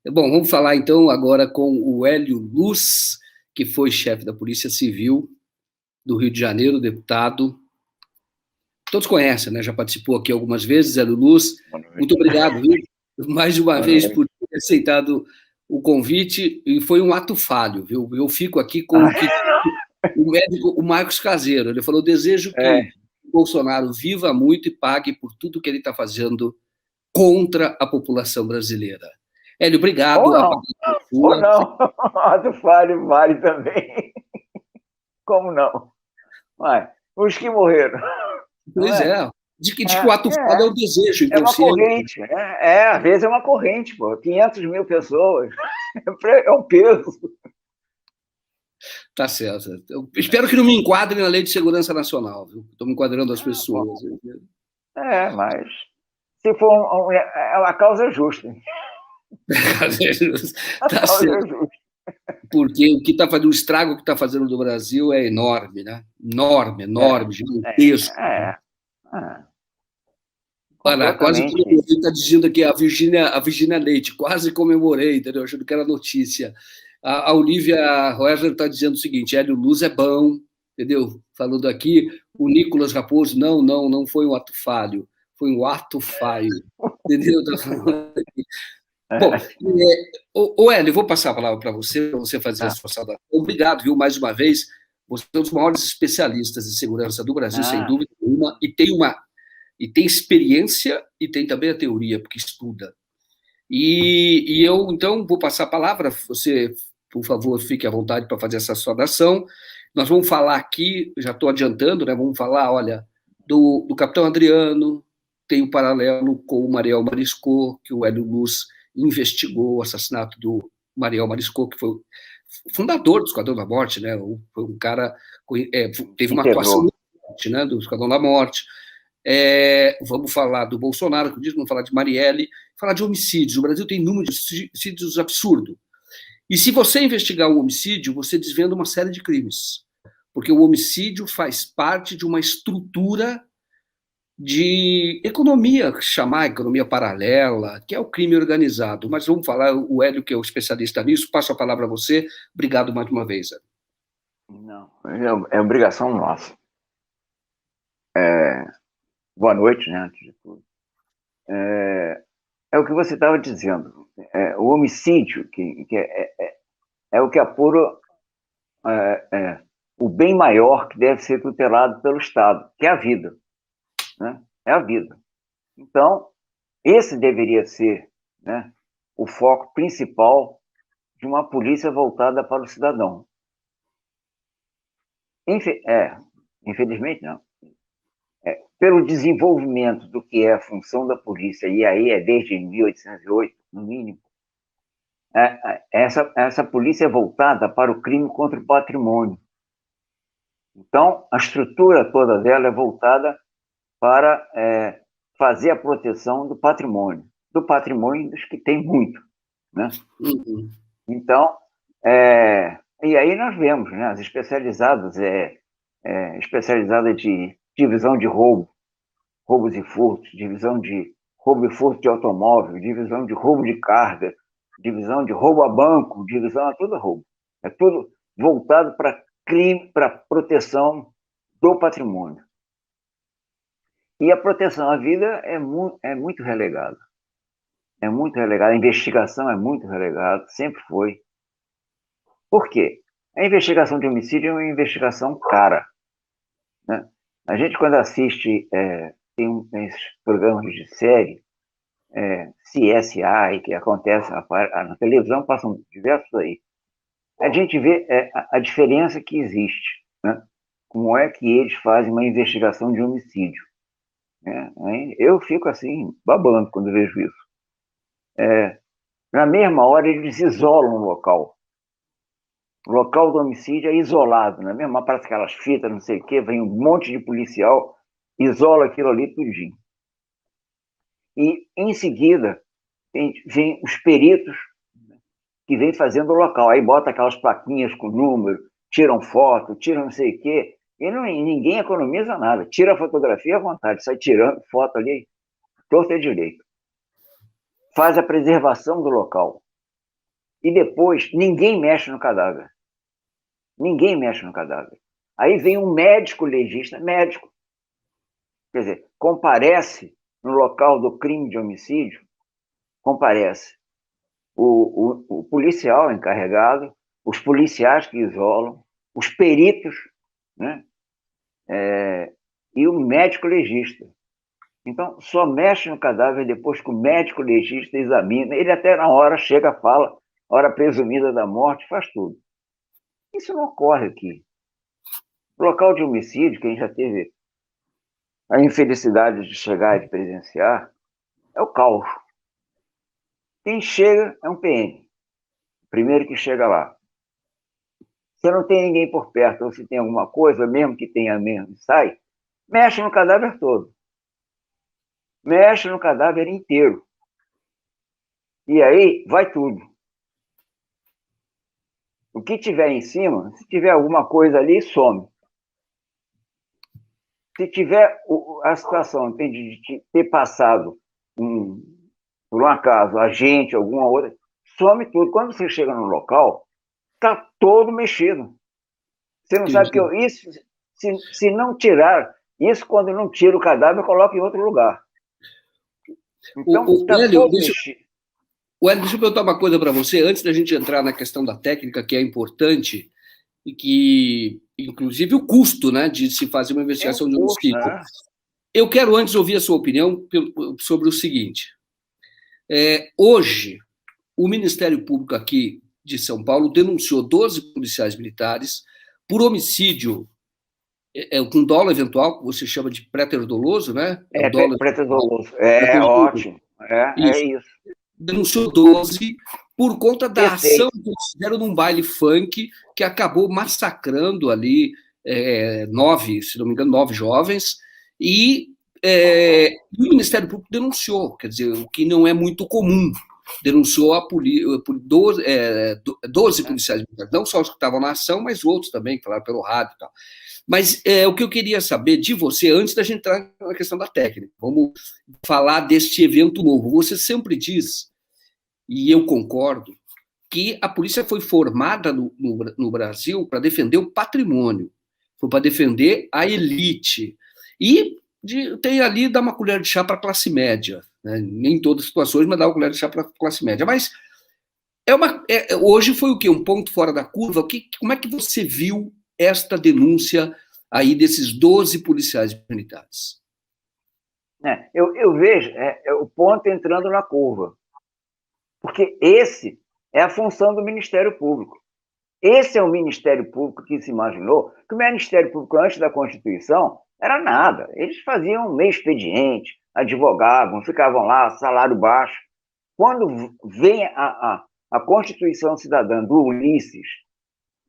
Bom, vamos falar então agora com o Hélio Luz, que foi chefe da Polícia Civil do Rio de Janeiro, deputado. Todos conhecem, né? Já participou aqui algumas vezes, Hélio Luz. Boa noite. Muito obrigado, viu? Mais uma Boa vez noite. por ter aceitado o convite, e foi um ato falho, viu? Eu fico aqui com o que o médico, o Marcos Caseiro, ele falou: desejo que o Bolsonaro viva muito e pague por tudo que ele está fazendo contra a população brasileira. Hélio, obrigado. Ou não, ou não. Ato falho vale também. Como não? Mas, os que morreram. Pois é. Diz que o ato falho é o desejo É uma inconsciente. corrente, né? Às vezes é uma corrente, pô. 500 mil pessoas. É um peso. Tá certo. Eu espero que não me enquadrem na Lei de Segurança Nacional, viu? Estou me enquadrando as pessoas. Mas se for a causa é justa. A Tá causa é certo. justa. Porque o que está fazendo, o estrago que está fazendo no Brasil é enorme, né? Enorme, gigantesco. Olha, quase comemorei, está dizendo aqui a Virgínia Leite, quase comemorei, entendeu? Achando que era notícia. A Olivia Roesler está dizendo o seguinte: Hélio Luz é bom, entendeu? Falando aqui, o Nicolas Raposo, não foi um ato falho, foi um ato falho, entendeu? Tá falando aqui. Bom, Hélio, eu vou passar a palavra para você fazer a sua saudação. Obrigado, viu, mais uma vez. Você é um dos maiores especialistas de segurança do Brasil, sem dúvida nenhuma, e tem experiência e tem também a teoria, porque estuda. E eu, então, vou passar a palavra. Você, por favor, fique à vontade para fazer essa saudação. Nós vamos falar aqui, já estou adiantando, né? Vamos falar, olha, do Capitão Adriano, tem um paralelo com o Mariel Marisco, que o Hélio Luz investigou o assassinato do Mariel Marisco, que foi o fundador do Esquadrão da Morte, né? Foi um cara, teve uma atuação muito forte, né, do Esquadrão da Morte. Vamos falar do Bolsonaro, que eu disse, vamos falar de Marielle, falar de homicídios. O Brasil tem número de homicídios absurdo. E se você investigar um homicídio, você desvenda uma série de crimes. Porque o homicídio faz parte de uma estrutura de economia, chamar economia paralela, que é o crime organizado. Mas vamos falar, o Hélio, que é o especialista nisso, passo a palavra a você. Obrigado mais uma vez, Hélio. Não, é obrigação nossa. Boa noite, né, antes de tudo. É o que você estava dizendo. O homicídio, que é o que apura o bem maior que deve ser tutelado pelo Estado, que é a vida. Né? É a vida. Então, esse deveria ser, né, o foco principal de uma polícia voltada para o cidadão. Infelizmente, não. Pelo desenvolvimento do que é a função da polícia, e aí é desde 1808, no mínimo, essa polícia é voltada para o crime contra o patrimônio. Então, a estrutura toda dela é voltada para fazer a proteção do patrimônio dos que tem muito, né? Uhum. Então, e aí nós vemos, né, as especializadas, especializada de divisão de roubos e furtos, divisão de roubo e furto de automóvel, divisão de roubo de carga, divisão de roubo a banco, divisão a tudo roubo. É tudo voltado para crime, para proteção do patrimônio. E a proteção à vida é muito relegada. É muito relegada. A investigação é muito relegada, sempre foi. Por quê? A investigação de homicídio é uma investigação cara. Né? A gente, quando assiste, tem esses programas de série, CSI, que acontece na televisão, passam diversos aí. A gente vê a diferença que existe. Né? Como é que eles fazem uma investigação de homicídio. Eu fico assim, babando quando vejo isso. Na mesma hora, eles isolam o local. O local do homicídio é isolado, na mesma hora, parece aquelas fitas, não sei o quê, vem um monte de policial, isola aquilo ali tudinho. E, em seguida, vem os peritos que vêm fazendo o local. Aí bota aquelas plaquinhas com número, tiram foto, tiram não sei o quê. E ninguém economiza nada. Tira a fotografia à vontade, sai tirando foto ali, torto e direito. Faz a preservação do local. e depois ninguém mexe no cadáver. Ninguém mexe no cadáver. Aí vem um médico legista, médico, quer dizer, comparece no local do crime de homicídio, comparece o policial encarregado, os policiais que isolam, os peritos, né? E o médico legista. Então, só mexe no cadáver depois que o médico legista examina. Ele até na hora chega, fala, hora presumida da morte, faz tudo. Isso não ocorre aqui. No local de homicídio, quem já teve a infelicidade de chegar e de presenciar, é o caos. Quem chega é um PM. O primeiro que chega lá. Se não tem ninguém por perto, ou se tem alguma coisa, mesmo que tenha mesmo, sai, mexe no cadáver todo. Mexe no cadáver inteiro. E aí vai tudo. O que tiver em cima, se tiver alguma coisa ali, some. Se tiver a situação de ter passado, por um acaso, agente, alguma outra, some tudo. Quando você chega no local, está todo mexido. Você não sabe que isso, se não tirar, isso quando não tira o cadáver, coloca em outro lugar. Então, está todo mexido. Hélio, deixa eu perguntar uma coisa para você, antes da gente entrar na questão da técnica, que é importante, e que, inclusive, o custo, né, de se fazer uma investigação de homicídio. Né? Eu quero antes ouvir a sua opinião sobre o seguinte. Hoje, o Ministério Público aqui de São Paulo denunciou 12 policiais militares por homicídio com dolo eventual, que você chama de préter-doloso, né? Préter-doloso. Ótimo. É isso. Denunciou 12 por conta da ação que eles fizeram num baile funk que acabou massacrando ali 9, se não me engano, 9 jovens, e o Ministério Público denunciou, quer dizer, o que não é muito comum. Denunciou por 12 policiais militares, não só os que estavam na ação, mas outros também, que falaram pelo rádio e tal. Mas o que eu queria saber de você, antes da gente entrar na questão da técnica, vamos falar deste evento novo. Você sempre diz, e eu concordo, que a polícia foi formada no Brasil para defender o patrimônio, foi para defender a elite, e tem ali dar uma colher de chá para a classe média, né? Nem em todas as situações, mas dá uma colher de chá para a classe média. Mas hoje foi o quê? Um ponto fora da curva? Como é que você viu esta denúncia aí desses 12 policiais militares? Eu vejo o ponto entrando na curva. Porque esse é a função do Ministério Público. Esse é o Ministério Público que se imaginou que o Ministério Público, antes da Constituição, era nada. Eles faziam meio expediente, advogavam, ficavam lá, salário baixo. Quando vem a Constituição Cidadã do Ulisses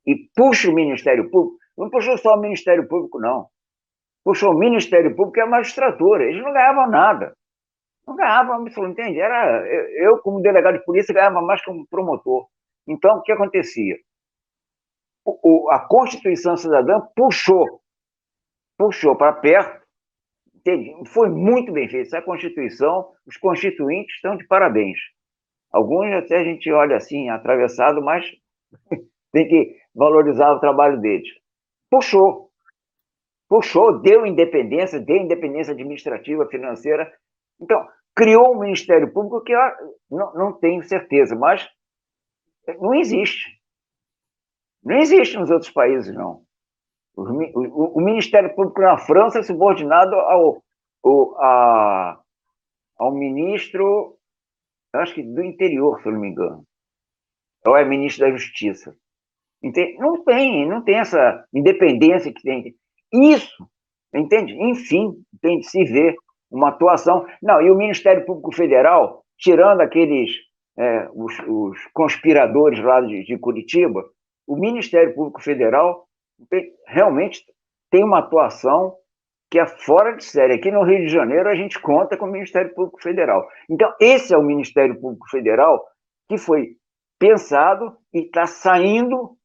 e puxa o Ministério Público, não puxou só o Ministério Público, não. Puxou o Ministério Público e a magistratura. Eles não ganhavam nada. Não ganhavam, você entende? Eu, como delegado de polícia, ganhava mais que um promotor. Então, o que acontecia? A Constituição Cidadã puxou para perto, entende? Foi muito bem feito. Essa Constituição, os constituintes estão de parabéns. Alguns até a gente olha assim, atravessado, mas tem que valorizar o trabalho deles. Puxou, deu independência administrativa, financeira. Então, criou um Ministério Público que eu não tenho certeza, mas não existe. Não existe nos outros países, não. O Ministério Público na França é subordinado ao ministro, acho que do interior, se eu não me engano. Ou é ministro da Justiça. Não tem essa independência que tem. Isso, entende? Enfim, tem de se ver uma atuação. Não, e o Ministério Público Federal, tirando aqueles, os conspiradores lá de Curitiba, o Ministério Público Federal realmente tem uma atuação que é fora de série. Aqui no Rio de Janeiro, a gente conta com o Ministério Público Federal. Então, esse é o Ministério Público Federal que foi pensado e está saindo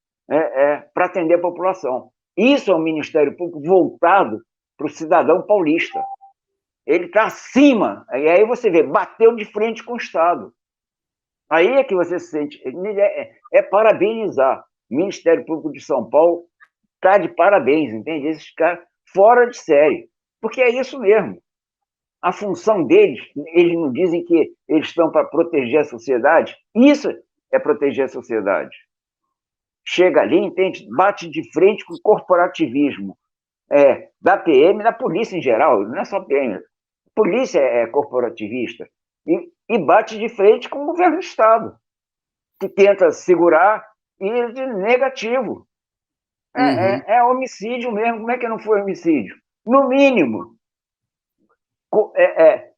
para atender a população. Isso é um Ministério Público voltado para o cidadão paulista. Ele está acima. E aí você vê, bateu de frente com o Estado. Aí é que você se sente. É parabenizar. O Ministério Público de São Paulo está de parabéns, entende? Esses caras fora de série. Porque é isso mesmo. A função deles, eles não dizem que eles estão para proteger a sociedade. Isso é proteger a sociedade. Chega ali, entende? Bate de frente com o corporativismo da PM, da polícia em geral, não é só PM. A polícia é corporativista e bate de frente com o governo do Estado, que tenta segurar e de negativo. É homicídio mesmo. Como é que não foi homicídio? No mínimo,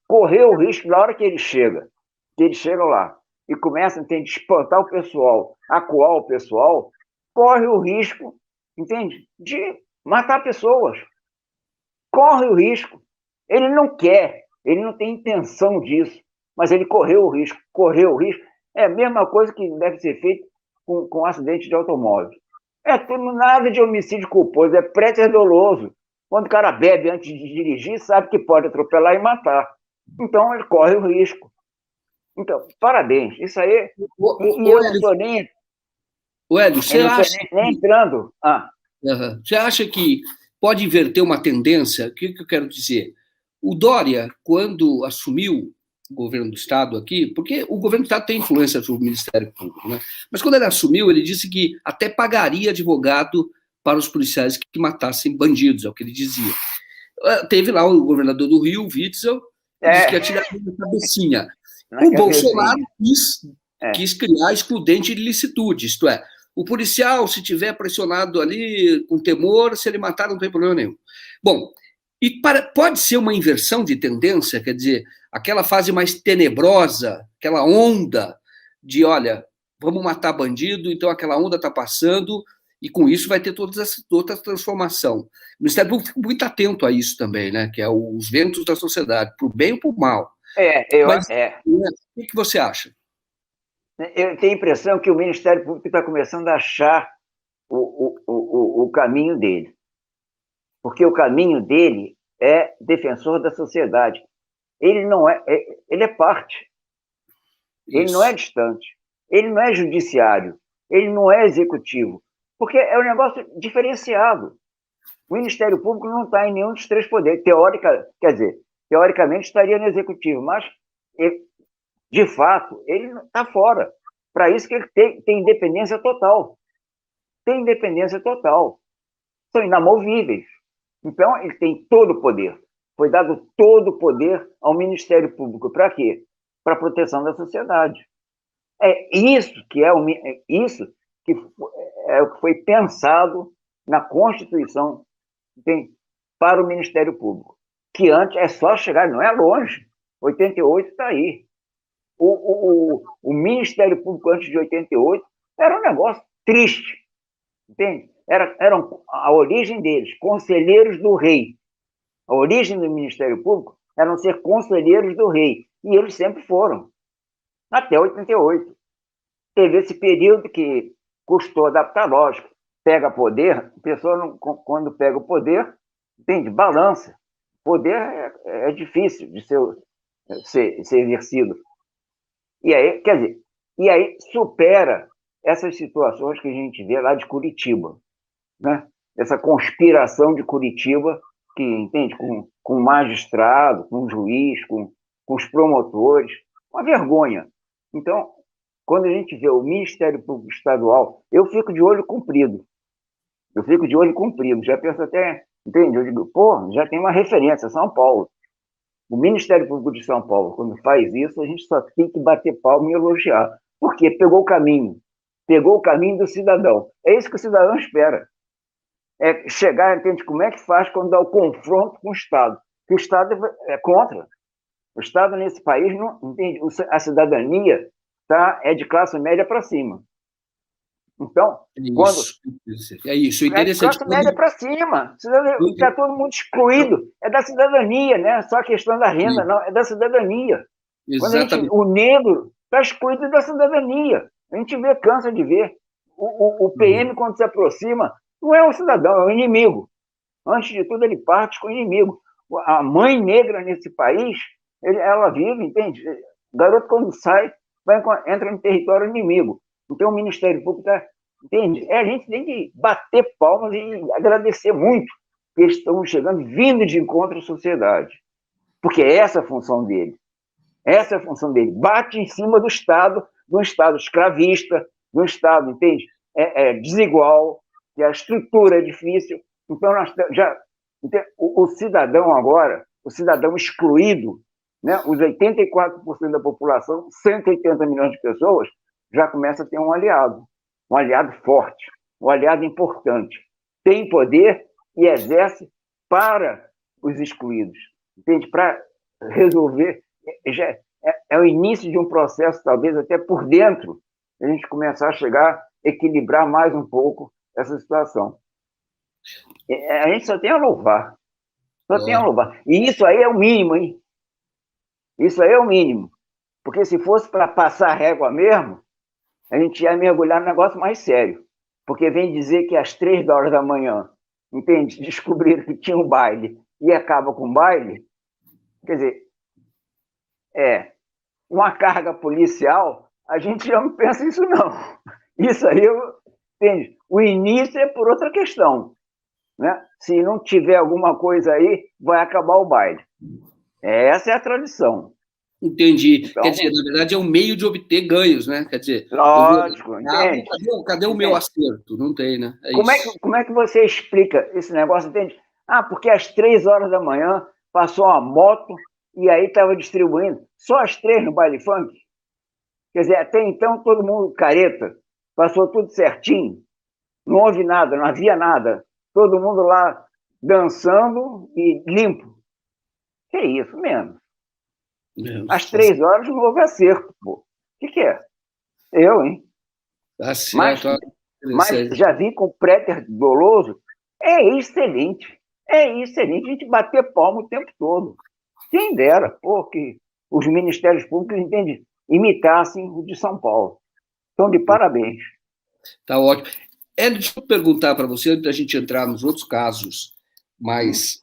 correr o risco na hora que eles chegam lá e começam a espantar o pessoal, acuar o pessoal, corre o risco, entende? De matar pessoas. Corre o risco. Ele não quer, ele não tem intenção disso, mas ele correu o risco. Correu o risco é a mesma coisa que deve ser feito com um acidente de automóvel. É tudo nada de homicídio culposo, é pré-doloso. Quando o cara bebe antes de dirigir, sabe que pode atropelar e matar. Então, ele corre o risco. Então, parabéns. Isso aí. E eu não estou nem. Hélio, você acha. Nem entrando. Você acha que pode inverter uma tendência? O que eu quero dizer? O Dória, quando assumiu o governo do Estado aqui, porque o governo do Estado tem influência sobre o Ministério Público, né? Mas quando ele assumiu, ele disse que até pagaria advogado para os policiais que matassem bandidos, é o que ele dizia. Teve lá o governador do Rio, Witzel, que disse que ia tirar a cabecinha. O Bolsonaro quis criar excludente de licitude, isto é, o policial, se tiver pressionado ali com temor, se ele matar, não tem problema nenhum. Bom, e pode ser uma inversão de tendência, quer dizer, aquela fase mais tenebrosa, aquela onda de, olha, vamos matar bandido, então aquela onda está passando, e com isso vai ter toda essa transformação. O Ministério Público fica muito atento a isso também, né? Que é os ventos da sociedade, para o bem ou para o mal. Mas, o que você acha? Eu tenho a impressão que o Ministério Público está começando a achar o caminho dele. Porque o caminho dele é defensor da sociedade. Ele não ele é parte. Isso. Ele não é distante. Ele não é judiciário. Ele não é executivo. Porque é um negócio diferenciado. O Ministério Público não está em nenhum dos três poderes. Teoricamente estaria no executivo, mas de fato, ele está fora. Para isso que ele tem independência total. Tem independência total. São inamovíveis. Então, ele tem todo o poder. Foi dado todo o poder ao Ministério Público. Para quê? Para a proteção da sociedade. É isso que é o que foi pensado na Constituição para o Ministério Público. Que antes é só chegar, não é longe. 88 está aí. O Ministério Público antes de 88 era um negócio triste, entende? Eram a origem deles, conselheiros do rei. A origem do Ministério Público eram ser conselheiros do rei, e eles sempre foram, até 88. Teve esse período que custou adaptar, lógico, pega poder, a pessoa, quando pega o poder, entende? Balança. Poder é difícil de ser exercido. E aí supera essas situações que a gente vê lá de Curitiba, né? Essa conspiração de Curitiba, que, entende, com o magistrado, com o juiz, com os promotores, uma vergonha. Então, quando a gente vê o Ministério Público Estadual, eu fico de olho comprido. Já penso até, entende? Eu digo, já tem uma referência, São Paulo. O Ministério Público de São Paulo, quando faz isso, a gente só tem que bater palma e elogiar. Porque pegou o caminho do cidadão. É isso que o cidadão espera. É chegar, entende, como é que faz quando dá o confronto com o Estado. Que o Estado é contra. O Estado, nesse país, não entende. A cidadania é de classe média para cima. Então, é isso. É de classe média para cima. Está todo mundo excluído. É da cidadania, né? Só a questão da renda, não. É da cidadania. Exatamente. O negro está excluído da cidadania. A gente cansa de ver. O PM, quando se aproxima, não é um cidadão, é um inimigo. Antes de tudo, ele parte com o inimigo. A mãe negra nesse país, ela vive, entende? O garoto, quando sai, entra no território inimigo. Então, o Ministério Público está... Entende? A gente tem que bater palmas e agradecer muito que eles estão chegando, vindo de encontro à sociedade. Porque essa é a função dele. Essa é a função dele. Bate em cima do Estado escravista, do Estado, entende? Desigual, que a estrutura é difícil. Então, o cidadão agora, o cidadão excluído, né, os 84% da população, 180 milhões de pessoas, já começa a ter um aliado forte, um aliado importante. Tem poder e exerce para os excluídos, entende? Para resolver. É o início de um processo, talvez até por dentro, a gente começar a chegar, equilibrar mais um pouco essa situação. A gente só tem a louvar. Só tem a louvar. E isso aí é o mínimo, hein? Isso aí é o mínimo. Porque se fosse para passar régua mesmo, a gente ia mergulhar no negócio mais sério. Porque vem dizer que às 3 da manhã, entende? Descobriram que tinha um baile e acaba com o baile. Quer dizer, uma carga policial, a gente já não pensa nisso, não. Isso aí, entende? O início é por outra questão. Né? Se não tiver alguma coisa aí, vai acabar o baile. Essa é a tradição. Entendi. Então, quer dizer, na verdade, é um meio de obter ganhos, né? Quer dizer, lógico, entende? Cadê o meu acerto? Não tem, né? Como é que você explica esse negócio, entende? Porque às 3 da manhã passou uma moto e aí estava distribuindo só às 3 no baile funk. Quer dizer, até então todo mundo careta, passou tudo certinho, não houve nada, não havia nada. Todo mundo lá dançando e limpo. Que isso mesmo? Às 3 não houve acerto, pô. O que é? Eu, hein? Tá certo. Mas já vi com o préter doloso, é excelente. É excelente a gente bater palma o tempo todo. Quem dera, pô, que os ministérios públicos, entende, imitassem o de São Paulo. Então, de parabéns. Tá ótimo. Deixa eu perguntar para você, antes da gente entrar nos outros casos mais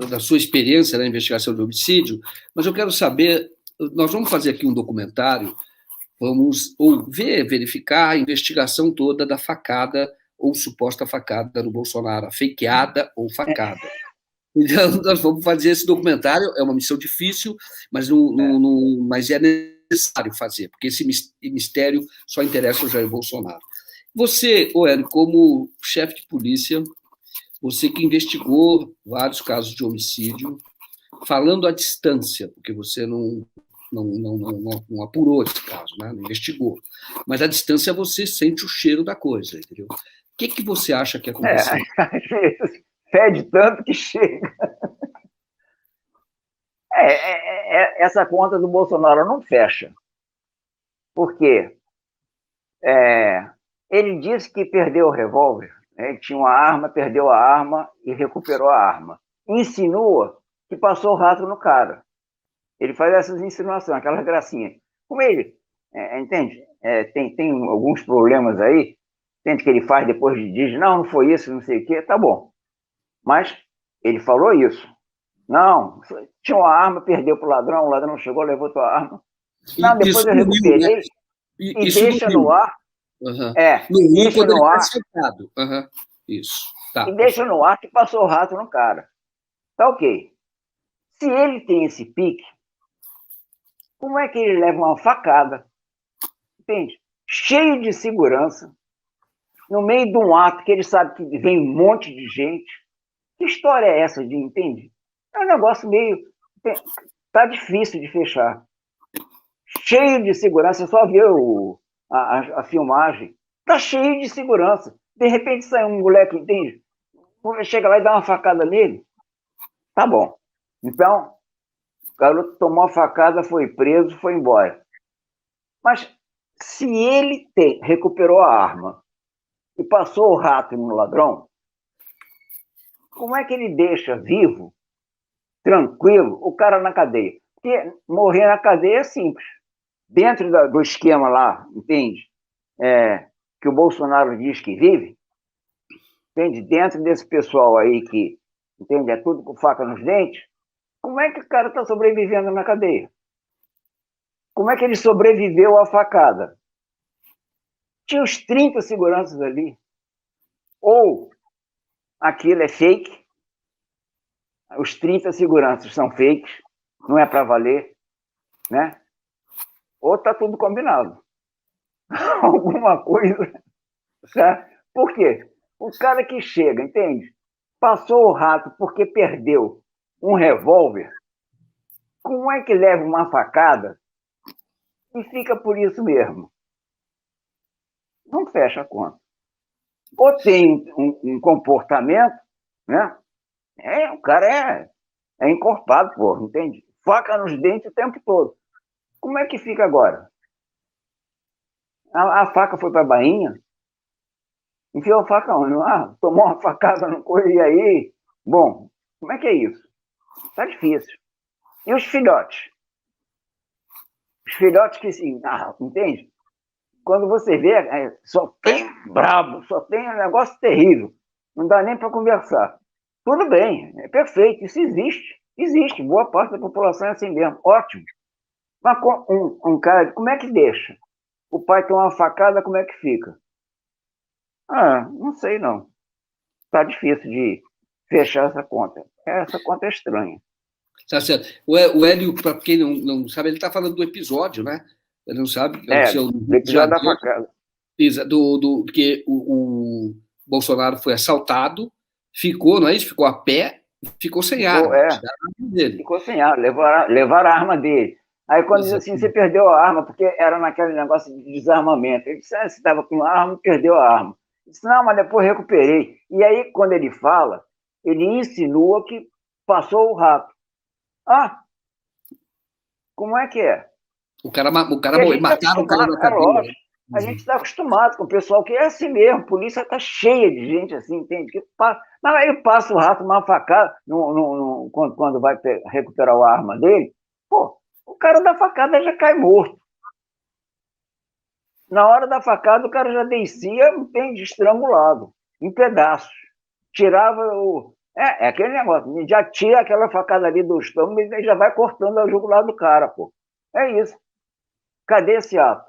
da sua experiência na investigação de homicídio, mas eu quero saber, nós vamos fazer aqui um documentário, vamos verificar a investigação toda da facada ou suposta facada no Bolsonaro, a fakeada ou facada. Então, nós vamos fazer esse documentário, é uma missão difícil, mas é necessário fazer, porque esse mistério só interessa ao Jair Bolsonaro. Você, Hélio, como chefe de polícia, você que investigou vários casos de homicídio, falando à distância, porque você não apurou esse caso, né? Não investigou. Mas à distância você sente o cheiro da coisa, entendeu? O que você acha que aconteceu? Às vezes, fede tanto que chega. Essa conta do Bolsonaro não fecha. Por quê? Ele disse que perdeu o revólver, né? Ele tinha uma arma, perdeu a arma e recuperou a arma. Insinua que passou o rato no cara. Ele faz essas insinuações, aquelas gracinhas. Como ele, entende? Tem alguns problemas aí, entende, que ele faz depois de diz, não foi isso, não sei o quê, tá bom. Mas ele falou isso. Não, tinha uma arma, perdeu pro ladrão, o ladrão chegou, levou tua arma. Não, depois eu recuperei, e deixa no ar. Uhum. Deixa no ar. Uhum. Isso. Tá. E deixa no ar que passou o rato no cara. Tá ok. Se ele tem esse pique, como é que ele leva uma facada, entende? Cheio de segurança, no meio de um ato que ele sabe que vem um monte de gente? Que história é essa de, entende? É um negócio meio... Tá difícil de fechar. Cheio de segurança, você só vê a filmagem. Tá cheio de segurança. De repente sai um moleque, entende? Chega lá e dá uma facada nele. Tá bom. Então, o garoto tomou a facada, foi preso, foi embora. Mas se ele recuperou a arma e passou o rato no ladrão, como é que ele deixa vivo, tranquilo, o cara na cadeia? Porque morrer na cadeia é simples. Dentro do esquema lá, entende? Que o Bolsonaro diz que vive, entende? Dentro desse pessoal aí que, entende, é tudo com faca nos dentes, como é que o cara está sobrevivendo na cadeia? Como é que ele sobreviveu à facada? Tinha os 30 seguranças ali. Ou aquilo é fake, os 30 seguranças são fakes, não é para valer, né? Ou está tudo combinado. Alguma coisa. Tá? Por quê? O cara que chega, entende? Passou o rato porque perdeu um revólver, como é que leva uma facada e fica por isso mesmo? Não fecha a conta. Ou tem um comportamento, né? O cara é encorpado, pô, entende? Faca nos dentes o tempo todo. Como é que fica agora? A faca foi para a bainha, enfiou a faca onde? Tomou uma facada no coelho, e aí? Bom, como é que é isso? Tá difícil. E os filhotes? Os filhotes que, assim, entende? Quando você vê, só tem brabo, só tem um negócio terrível. Não dá nem para conversar. Tudo bem, é perfeito, isso existe. Existe, boa parte da população é assim mesmo, ótimo. Mas um cara, como é que deixa? O pai toma uma facada, como é que fica? Não sei não. Tá difícil de fechar essa conta. Essa conta é estranha. Tá certo. O Hélio, para quem não sabe, ele está falando do episódio, né? Ele não sabe. Do episódio da facada. Porque o Bolsonaro foi assaltado, ficou, não é isso? Ficou a pé, ficou sem arma. Ficou sem arma, levaram a arma dele. Aí quando diz assim, você perdeu a arma, porque era naquele negócio de desarmamento. Ele disse, você estava com a arma, perdeu a arma. Ele disse, não, mas depois recuperei. E aí, quando ele fala, ele insinua que passou o rato. Como é que é? O cara mataram o cara na cadeia. A gente está acostumado com o pessoal que é assim mesmo. A polícia está cheia de gente assim, entende? Mas aí passa o rato, uma facada, quando vai recuperar a arma dele, pô, o cara da facada já cai morto. Na hora da facada, o cara já descia, entende, estrangulado, em pedaços. Tirava o... É aquele negócio, já tira aquela facada ali do estômago e já vai cortando a jugular do cara, pô. É isso. Cadê esse ato?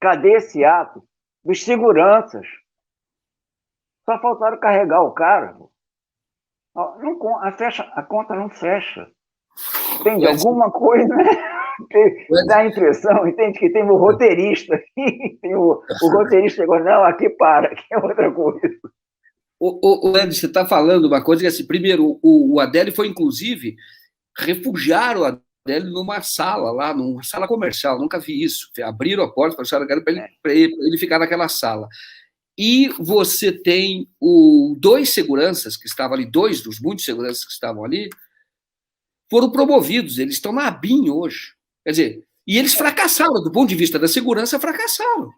Cadê esse ato dos seguranças? Só faltaram carregar o cara. A conta não fecha. Entende? Alguma coisa, né? Dá a impressão, entende? Que tem o roteirista aqui. Tem o roteirista chegou, não, aqui para, aqui é outra coisa. O Ed, você está falando uma coisa que, assim, primeiro, o Adélio foi, inclusive, refugiar o Adélio numa sala lá, numa sala comercial, nunca vi isso. Abriram a porta para ele ficar naquela sala. E você tem dois seguranças que estavam ali, dois dos muitos seguranças que estavam ali, foram promovidos, eles estão na ABIN hoje. Quer dizer, e eles fracassaram, do ponto de vista da segurança, fracassaram.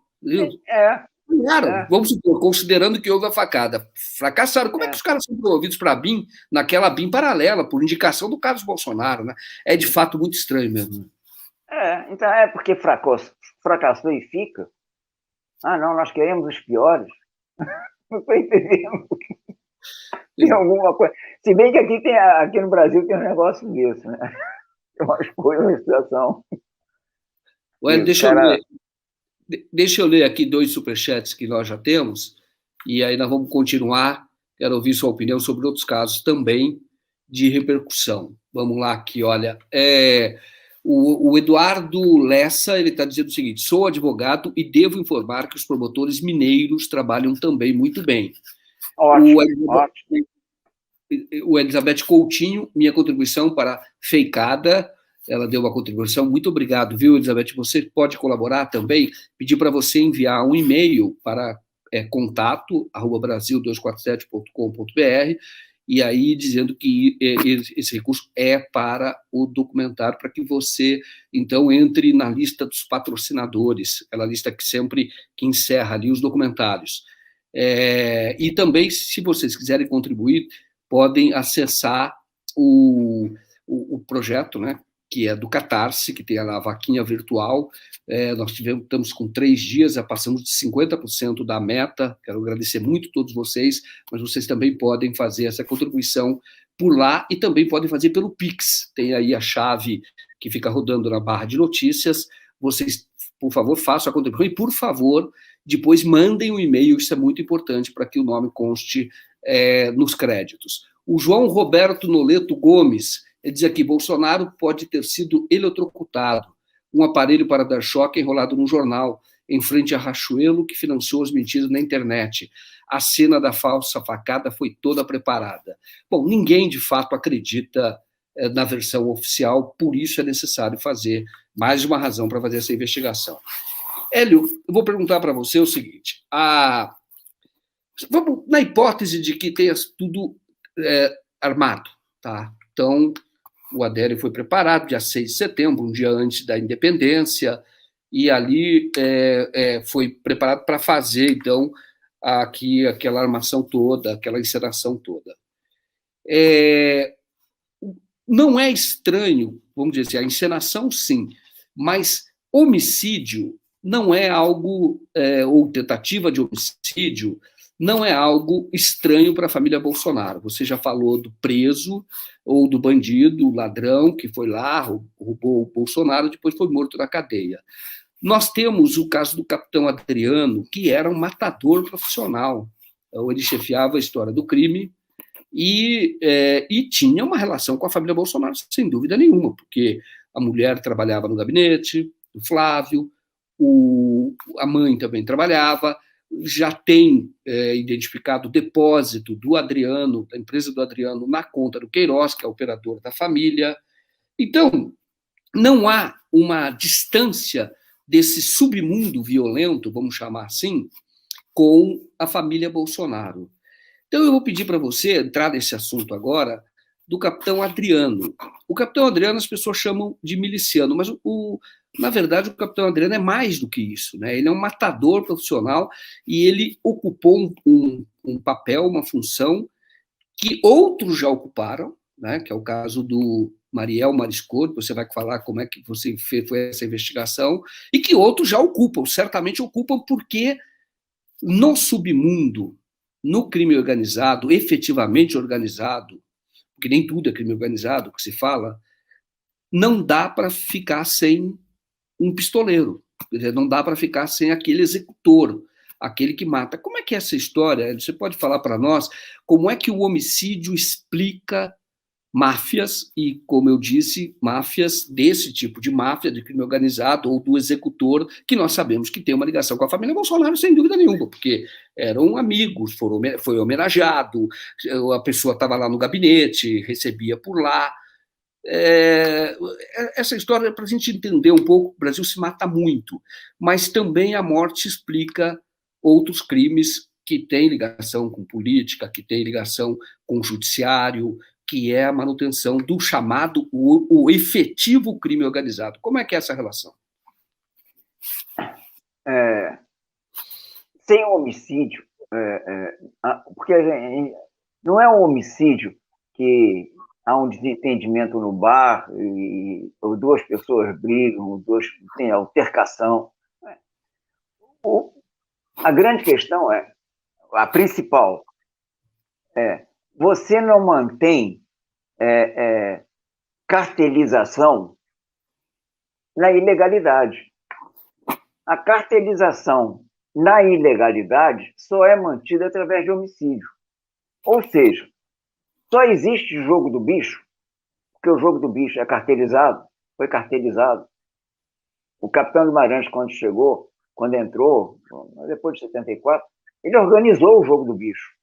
Vamos supor, considerando que houve a facada, fracassaram. Como é que os caras são promovidos para a BIM, naquela BIM paralela, por indicação do Carlos Bolsonaro, né? É de fato muito estranho mesmo. Então é porque fracassou e fica. Não, nós queremos os piores. Não estou entendendo. Tem alguma coisa. Se bem que aqui no Brasil tem um negócio desse, né? Tem umas coisas, uma situação. Ué, deixa eu ler aqui 2 superchats que nós já temos, e aí nós vamos continuar. Quero ouvir sua opinião sobre outros casos também de repercussão. Vamos lá aqui, olha. O Eduardo Lessa, ele está dizendo o seguinte: sou advogado e devo informar que os promotores mineiros trabalham também muito bem. Ótimo. O Elizabeth Coutinho, minha contribuição para Feicada, ela deu uma contribuição, muito obrigado, viu, Elizabeth? Você pode colaborar também, pedir para você enviar um e-mail para contato@brasil247.com.br, e aí dizendo que esse recurso é para o documentário, para que você, então, entre na lista dos patrocinadores, aquela lista que encerra ali os documentários. E também, se vocês quiserem contribuir, podem acessar o projeto, né, que é do Catarse, que tem a vaquinha virtual. Nós estamos com 3 dias, já passamos de 50% da meta. Quero agradecer muito a todos vocês, mas vocês também podem fazer essa contribuição por lá e também podem fazer pelo Pix. Tem aí a chave que fica rodando na barra de notícias. Vocês, por favor, façam a contribuição e, por favor, depois mandem um e-mail, isso é muito importante para que o nome conste nos créditos. O João Roberto Noleto Gomes diz aqui: Bolsonaro pode ter sido eletrocutado, um aparelho para dar choque enrolado num jornal, em frente a Riachuelo, que financiou as mentiras na internet. A cena da falsa facada foi toda preparada. Bom, ninguém de fato acredita na versão oficial, por isso é necessário fazer mais uma razão para fazer essa investigação. Hélio, eu vou perguntar para você o seguinte: vamos na hipótese de que tenha tudo armado, tá? Então, o Adélio foi preparado dia 6 de setembro, um dia antes da independência, e ali foi preparado para fazer, então, aquela armação toda, aquela encenação toda. Não é estranho, vamos dizer assim, a encenação sim, mas homicídio não é algo, ou tentativa de homicídio, não é algo estranho para a família Bolsonaro. Você já falou do preso, ou do bandido, ladrão, que foi lá, roubou o Bolsonaro, depois foi morto na cadeia. Nós temos o caso do capitão Adriano, que era um matador profissional. Ele chefiava a história do crime e tinha uma relação com a família Bolsonaro, sem dúvida nenhuma, porque a mulher trabalhava no gabinete do Flávio, a mãe também trabalhava, já tem identificado o depósito do Adriano, da empresa do Adriano, na conta do Queiroz, que é o operador da família. Então, não há uma distância desse submundo violento, vamos chamar assim, com a família Bolsonaro. Então, eu vou pedir para você entrar nesse assunto agora do capitão Adriano. O capitão Adriano as pessoas chamam de miliciano, mas, na verdade, o capitão Adriano é mais do que isso, né? Ele é um matador profissional e ele ocupou um papel, uma função que outros já ocuparam, né? Que é o caso do Mariel Mariscotto, você vai falar como é que foi essa investigação, e que outros já ocupam, certamente ocupam porque no submundo, no crime organizado, efetivamente organizado, porque nem tudo é crime organizado que se fala, não dá para ficar sem um pistoleiro, não dá para ficar sem aquele executor, aquele que mata. Como é que é essa história? Você pode falar para nós como é que o homicídio explica máfias e, como eu disse, máfias desse tipo de máfia, de crime organizado ou do executor, que nós sabemos que tem uma ligação com a família Bolsonaro, sem dúvida nenhuma, porque eram amigos, foi homenageado, a pessoa estava lá no gabinete, recebia por lá. Essa história é para a gente entender um pouco. O Brasil se mata muito, mas também a morte explica outros crimes que têm ligação com política, que têm ligação com o judiciário, que é a manutenção do chamado, o efetivo crime organizado. Como é que é essa relação? Sem homicídio, porque não é um homicídio que há um desentendimento no bar e duas pessoas brigam, tem altercação. A grande questão a principal, você não mantém cartelização na ilegalidade. A cartelização na ilegalidade só é mantida através de homicídio. Ou seja, só existe jogo do bicho porque o jogo do bicho é cartelizado, foi cartelizado. O capitão Guimarães, quando entrou, depois de 74, ele organizou o jogo do bicho.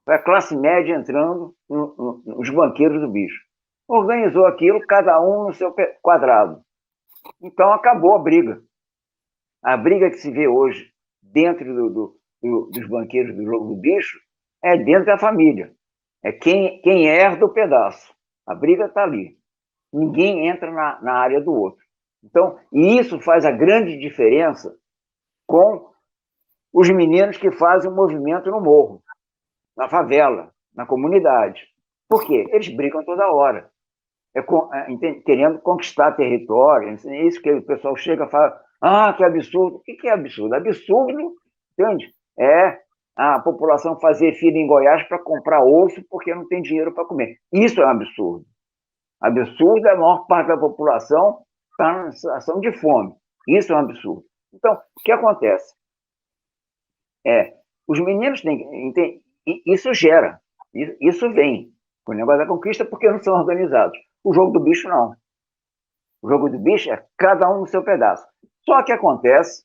Foi a classe média entrando nos banqueiros do bicho. Organizou aquilo, cada um no seu quadrado. Então, acabou a briga. A briga que se vê hoje dentro dos banqueiros do jogo do bicho é dentro da família. É quem herda o pedaço. A briga está ali. Ninguém entra na área do outro. Então, e isso faz a grande diferença com os meninos que fazem o movimento no morro, na favela, na comunidade. Por quê? Eles brigam toda hora. Querendo conquistar território. É isso que o pessoal chega e fala: que absurdo. O que é absurdo? Absurdo, entende? É a população fazer fila em Goiás para comprar osso porque não tem dinheiro para comer. Isso é um absurdo. Absurdo é a maior parte da população está numa situação de fome. Isso é um absurdo. Então, o que acontece? Os meninos têm. Isso gera, isso vem com o negócio da conquista porque não são organizados. O jogo do bicho, não. O jogo do bicho é cada um no seu pedaço. Só que acontece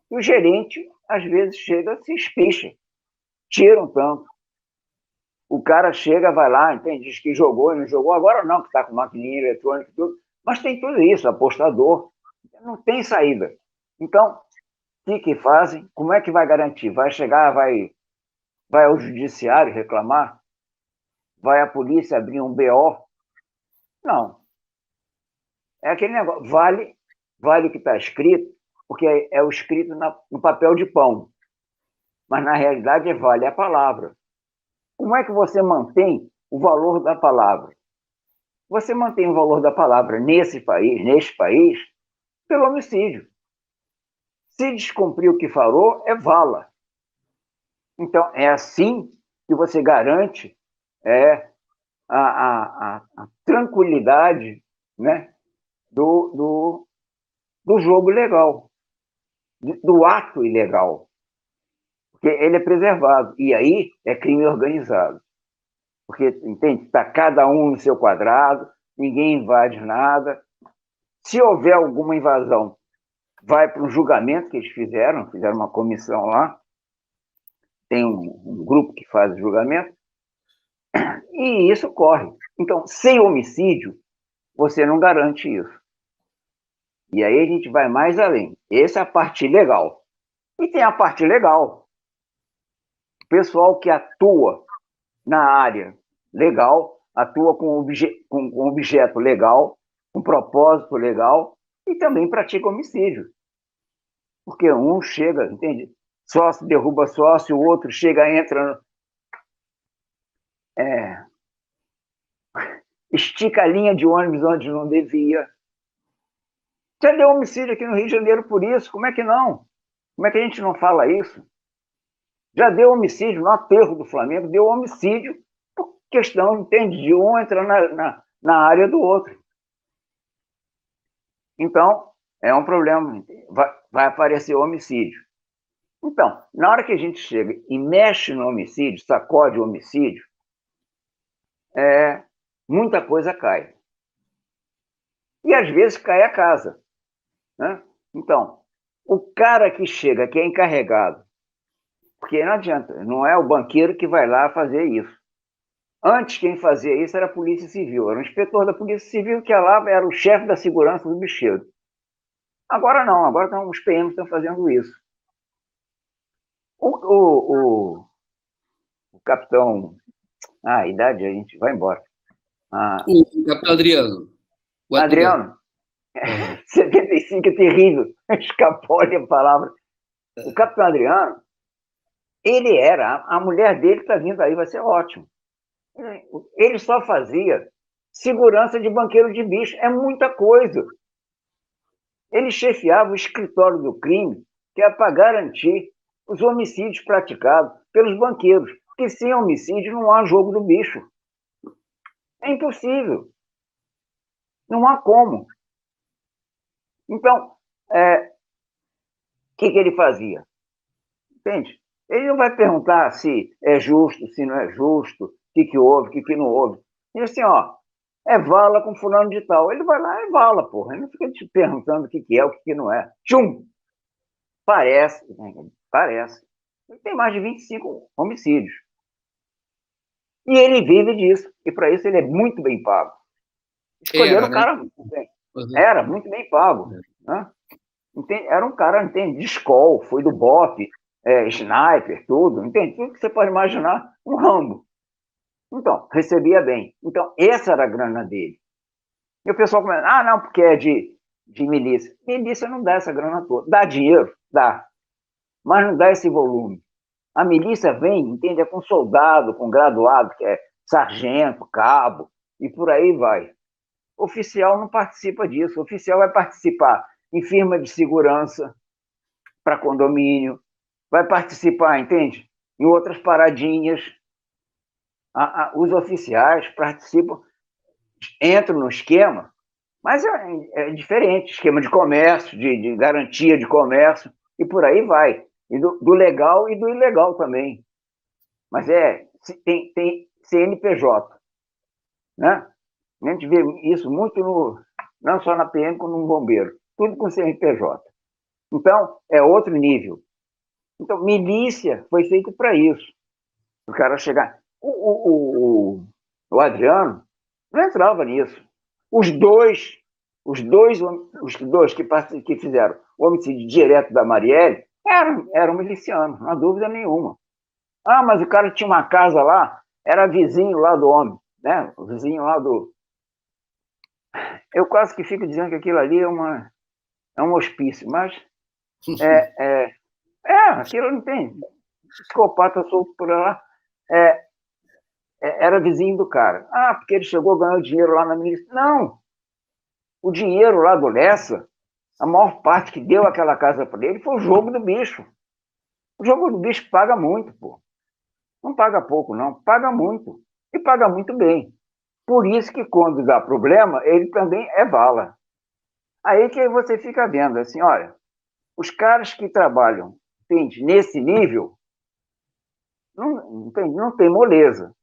que o gerente, às vezes, chega, se espicha, tira um tanto. O cara chega, vai lá, entende? Diz que jogou e não jogou. Agora não, que está com maquininha eletrônica e tudo. Mas tem tudo isso, apostador. Não tem saída. Então, o que fazem? Como é que vai garantir? Vai chegar, vai ao judiciário reclamar? Vai a polícia abrir um BO? Não. É aquele negócio, vale o que está escrito, porque é o escrito no papel de pão. Mas, na realidade, vale a palavra. Como é que você mantém o valor da palavra? Você mantém o valor da palavra neste país, pelo homicídio. Se descumprir o que falou, é vala. Então, é assim que você garante a tranquilidade, né, do jogo legal, do ato ilegal. Porque ele é preservado. E aí é crime organizado. Porque, entende? Está cada um no seu quadrado, ninguém invade nada. Se houver alguma invasão, vai para um julgamento que eles fizeram uma comissão lá, tem um grupo que faz o julgamento, e isso corre. Então, sem homicídio, você não garante isso. E aí a gente vai mais além. Essa é a parte legal. E tem a parte legal. O pessoal que atua na área legal, atua com objeto legal, com propósito legal, e também pratica homicídio. Porque um chega, entende? Sócio derruba sócio, o outro chega, entra, estica a linha de ônibus onde não devia. Já deu homicídio aqui no Rio de Janeiro por isso, como é que não? Como é que a gente não fala isso? Já deu homicídio no aterro do Flamengo, deu homicídio por questão, entende, de um entrar na área do outro. Então, é um problema, vai aparecer homicídio. Então, na hora que a gente chega e mexe no homicídio, sacode o homicídio, muita coisa cai. E às vezes cai a casa. Né? Então, o cara que chega, que é encarregado, porque não adianta, não é o banqueiro que vai lá fazer isso. Antes, quem fazia isso era a Polícia Civil, era o inspetor da Polícia Civil que ia lá, era o chefe da segurança do bicheiro. Agora não, agora os PMs estão fazendo isso. O capitão... a idade, a gente vai embora. O capitão Adriano. Adriano, 75 é terrível, escapou-lhe a palavra. O capitão Adriano, a mulher dele está vindo aí, vai ser ótimo. Ele só fazia segurança de banqueiro de bicho, é muita coisa. Ele chefiava o escritório do crime, que é para garantir os homicídios praticados pelos banqueiros, porque sem homicídio não há jogo do bicho. É impossível. Não há como. Então, o que ele fazia? Entende? Ele não vai perguntar se é justo, se não é justo, o que houve, o que não houve. Ele assim, é vala com fulano de tal. Ele vai lá e vala, porra. Ele não fica te perguntando o que é, o que não é. Tchum! Parece. Ele tem mais de 25 homicídios. E ele vive disso. E para isso ele é muito bem pago. Escolheram o cara muito bem. Uhum. Era muito bem pago. Né? Era um cara, entende, de escola, foi do BOP, sniper, tudo, entende? Tudo que você pode imaginar, um Rambo. Então, recebia bem. Então, essa era a grana dele. E o pessoal começa, não, porque é de milícia. Milícia não dá essa grana toda. Dá dinheiro? Dá. Mas não dá esse volume. A milícia vem, entende, com soldado, com graduado, que é sargento, cabo, e por aí vai. O oficial não participa disso. O oficial vai participar em firma de segurança para condomínio, vai participar, entende? Em outras paradinhas. Os oficiais participam, entram no esquema Mas é diferente, esquema de comércio, de garantia de comércio, e por aí vai. E do legal e do ilegal também. Mas tem CNPJ, né? A gente vê isso muito não só na PM, como no bombeiro. Tudo com CNPJ. Então, é outro nível. Então, milícia foi feito para isso. O cara chegar. O Adriano não entrava nisso. Os dois, os dois que fizeram o homicídio direto da Marielle eram milicianos, não há dúvida nenhuma. Ah, mas o cara tinha uma casa lá, era vizinho lá do homem, né? O vizinho lá do. Eu quase que fico dizendo que aquilo ali é um hospício, mas aquilo não tem. Psicopata solto por lá. É, era vizinho do cara. Ah, porque ele chegou ganhando dinheiro lá na milícia. Não! O dinheiro lá do Lessa, a maior parte que deu aquela casa para ele foi o jogo do bicho. O jogo do bicho paga muito, pô. Não paga pouco, não. Paga muito. E paga muito bem. Por isso que quando dá problema, ele também é bala. Aí que você fica vendo, assim, olha, os caras que trabalham, entende, nesse nível, não tem moleza.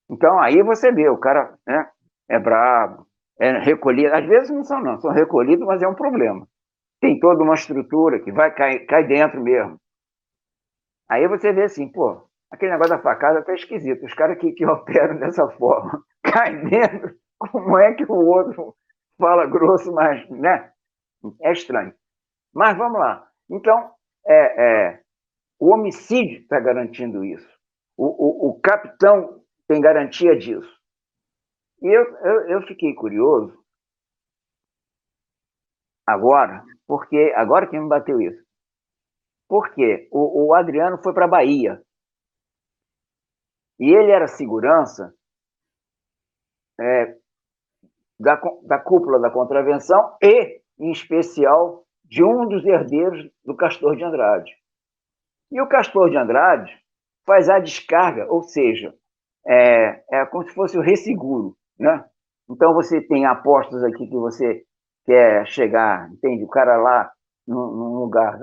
Então, aí você vê, o cara, né, é brabo, é recolhido. Às vezes não são, não. São recolhidos, mas é um problema. Tem toda uma estrutura que vai cai dentro mesmo. Aí você vê assim, pô, aquele negócio da facada tá esquisito. Os caras que operam dessa forma caem dentro, como é que o outro fala grosso, mas, né? É estranho. Mas vamos lá. Então, o homicídio está garantindo isso. O capitão tem garantia disso. E eu fiquei curioso agora, porque agora que me bateu isso. Porque o Adriano foi para a Bahia. E ele era segurança da cúpula da contravenção e, em especial, de um dos herdeiros do Castor de Andrade. E o Castor de Andrade faz a descarga, ou seja, é como se fosse o resseguro, né? Então você tem apostas aqui que você quer chegar, entende? O cara lá num lugar,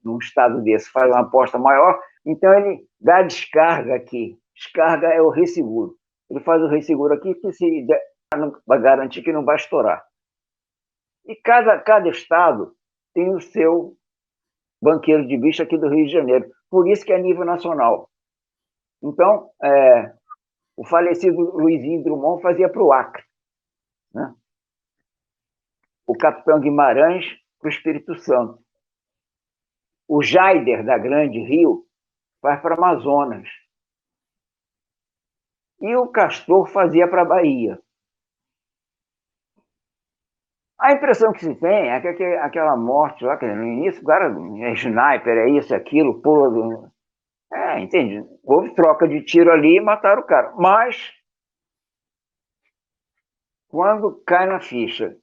num estado desse, faz uma aposta maior, então ele dá descarga aqui. Descarga é o resseguro. Ele faz o resseguro aqui que se vai garantir que não vai estourar. E cada estado tem o seu banqueiro de bicho aqui do Rio de Janeiro. Por isso que é nível nacional. Então, o falecido Luizinho Drummond fazia para o Acre, né? O capitão Guimarães para o Espírito Santo. O Jaider, da Grande Rio, faz para Amazonas. E o Castor fazia para a Bahia. A impressão que se tem é que aquela morte lá, que no início o cara é sniper, é isso, é aquilo, pula. Entende? Houve troca de tiro ali e mataram o cara. Mas, quando cai na ficha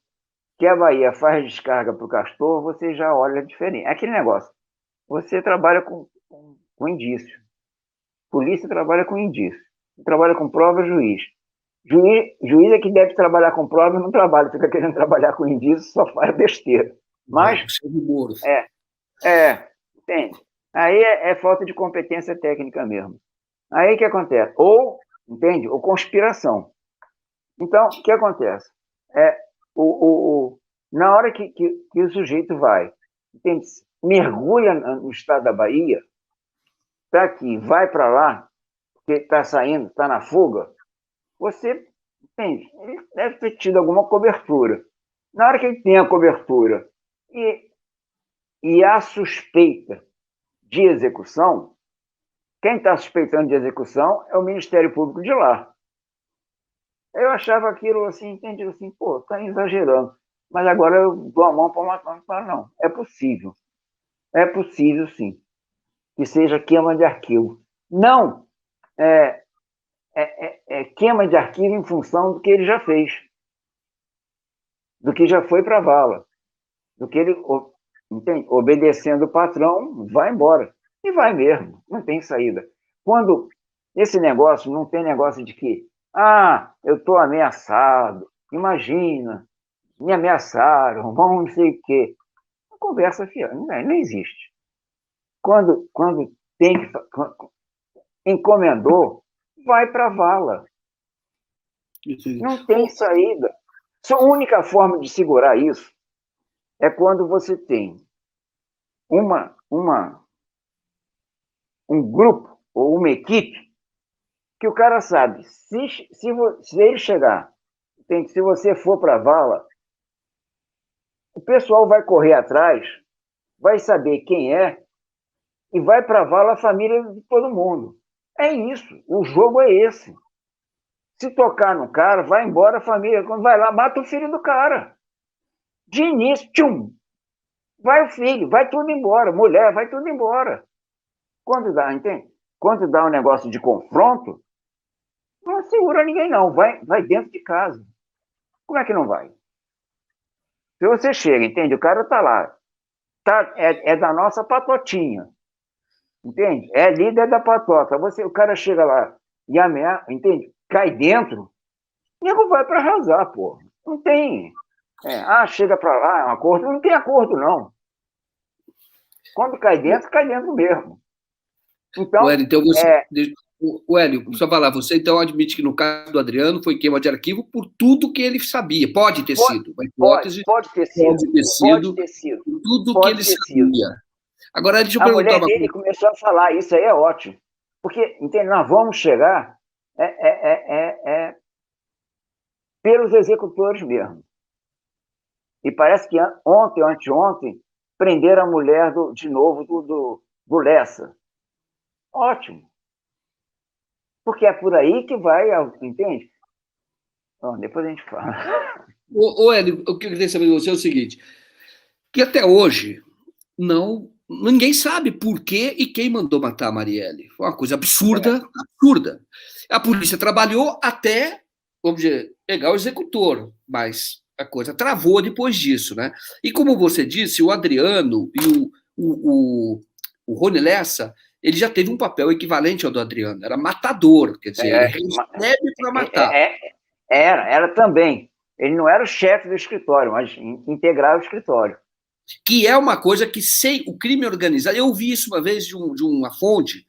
que a Bahia faz descarga para o Castor, você já olha diferente. É aquele negócio. Você trabalha com indício. Polícia trabalha com indício. Trabalha com prova, juiz. Juiz é que deve trabalhar com prova e não trabalha. Fica querendo trabalhar com indício, só faz besteira. Mas, entende? Aí é falta de competência técnica mesmo. Aí o que acontece? Entende? Ou conspiração. Então, o que acontece? Na hora que o sujeito vai, entende? Mergulha no estado da Bahia, está aqui, vai para lá, porque está saindo, está na fuga, você, entende? Ele deve ter tido alguma cobertura. Na hora que ele tem a cobertura e a suspeita de execução, quem está suspeitando de execução é o Ministério Público de lá. Eu achava aquilo assim, entendido assim, pô, está exagerando. Mas agora eu dou a mão para matar. Não, é possível. É possível, sim, que seja queima de arquivo. Não queima de arquivo em função do que ele já fez, do que já foi para a vala, do que ele, entende? Obedecendo o patrão, vai embora. E vai mesmo, não tem saída. Quando esse negócio, não tem negócio de que, eu estou ameaçado, imagina, me ameaçaram, vão não sei o quê. A conversa fiada, não existe. Quando tem que encomendou, vai para a vala. Não tem saída. A única forma de segurar isso é quando você tem um grupo ou uma equipe que o cara sabe, se ele chegar, se você for para a vala, o pessoal vai correr atrás, vai saber quem é e vai para a vala a família de todo mundo. É isso, o jogo é esse. Se tocar no cara, vai embora a família. Quando vai lá, mata o filho do cara. De início, tchum, vai o filho, vai tudo embora. Mulher, vai tudo embora. Quando dá, entende? Quando dá um negócio de confronto, não segura ninguém, não. Vai dentro de casa. Como é que não vai? Se você chega, entende? O cara tá lá. É da nossa patotinha. Entende? É líder da patota. O cara chega lá e ameaça, entende? Cai dentro, o nego vai para arrasar, pô. Não tem. Chega para lá, é um acordo. Não tem acordo, não. Quando cai dentro mesmo. Então, Hélio, Hélio, só falar, você então admite que no caso do Adriano foi queima de arquivo por tudo que ele sabia. Pode ter sido. Uma hipótese, pode ter sido. Tudo que ele sabia. Agora, deixa eu a perguntar mulher dele começou a falar, isso aí é ótimo. Porque, entende, nós vamos chegar pelos executores mesmo. E parece que ontem ou anteontem prenderam a mulher de novo do Lessa. Ótimo. Porque é por aí que vai, entende? Bom, depois a gente fala. Hélio, o que eu queria saber de você é o seguinte, que até hoje ninguém sabe por que e quem mandou matar a Marielle. Foi uma coisa absurda. A polícia trabalhou até, vamos dizer, pegar o executor, mas a coisa travou depois disso, né? E como você disse, o Adriano e o Rony Lessa, ele já teve um papel equivalente ao do Adriano, era matador, quer dizer, ele recebe para matar. Era também. Ele não era o chefe do escritório, mas integrava o escritório. Que é uma coisa que, sem o crime organizado, eu ouvi isso uma vez de uma fonte,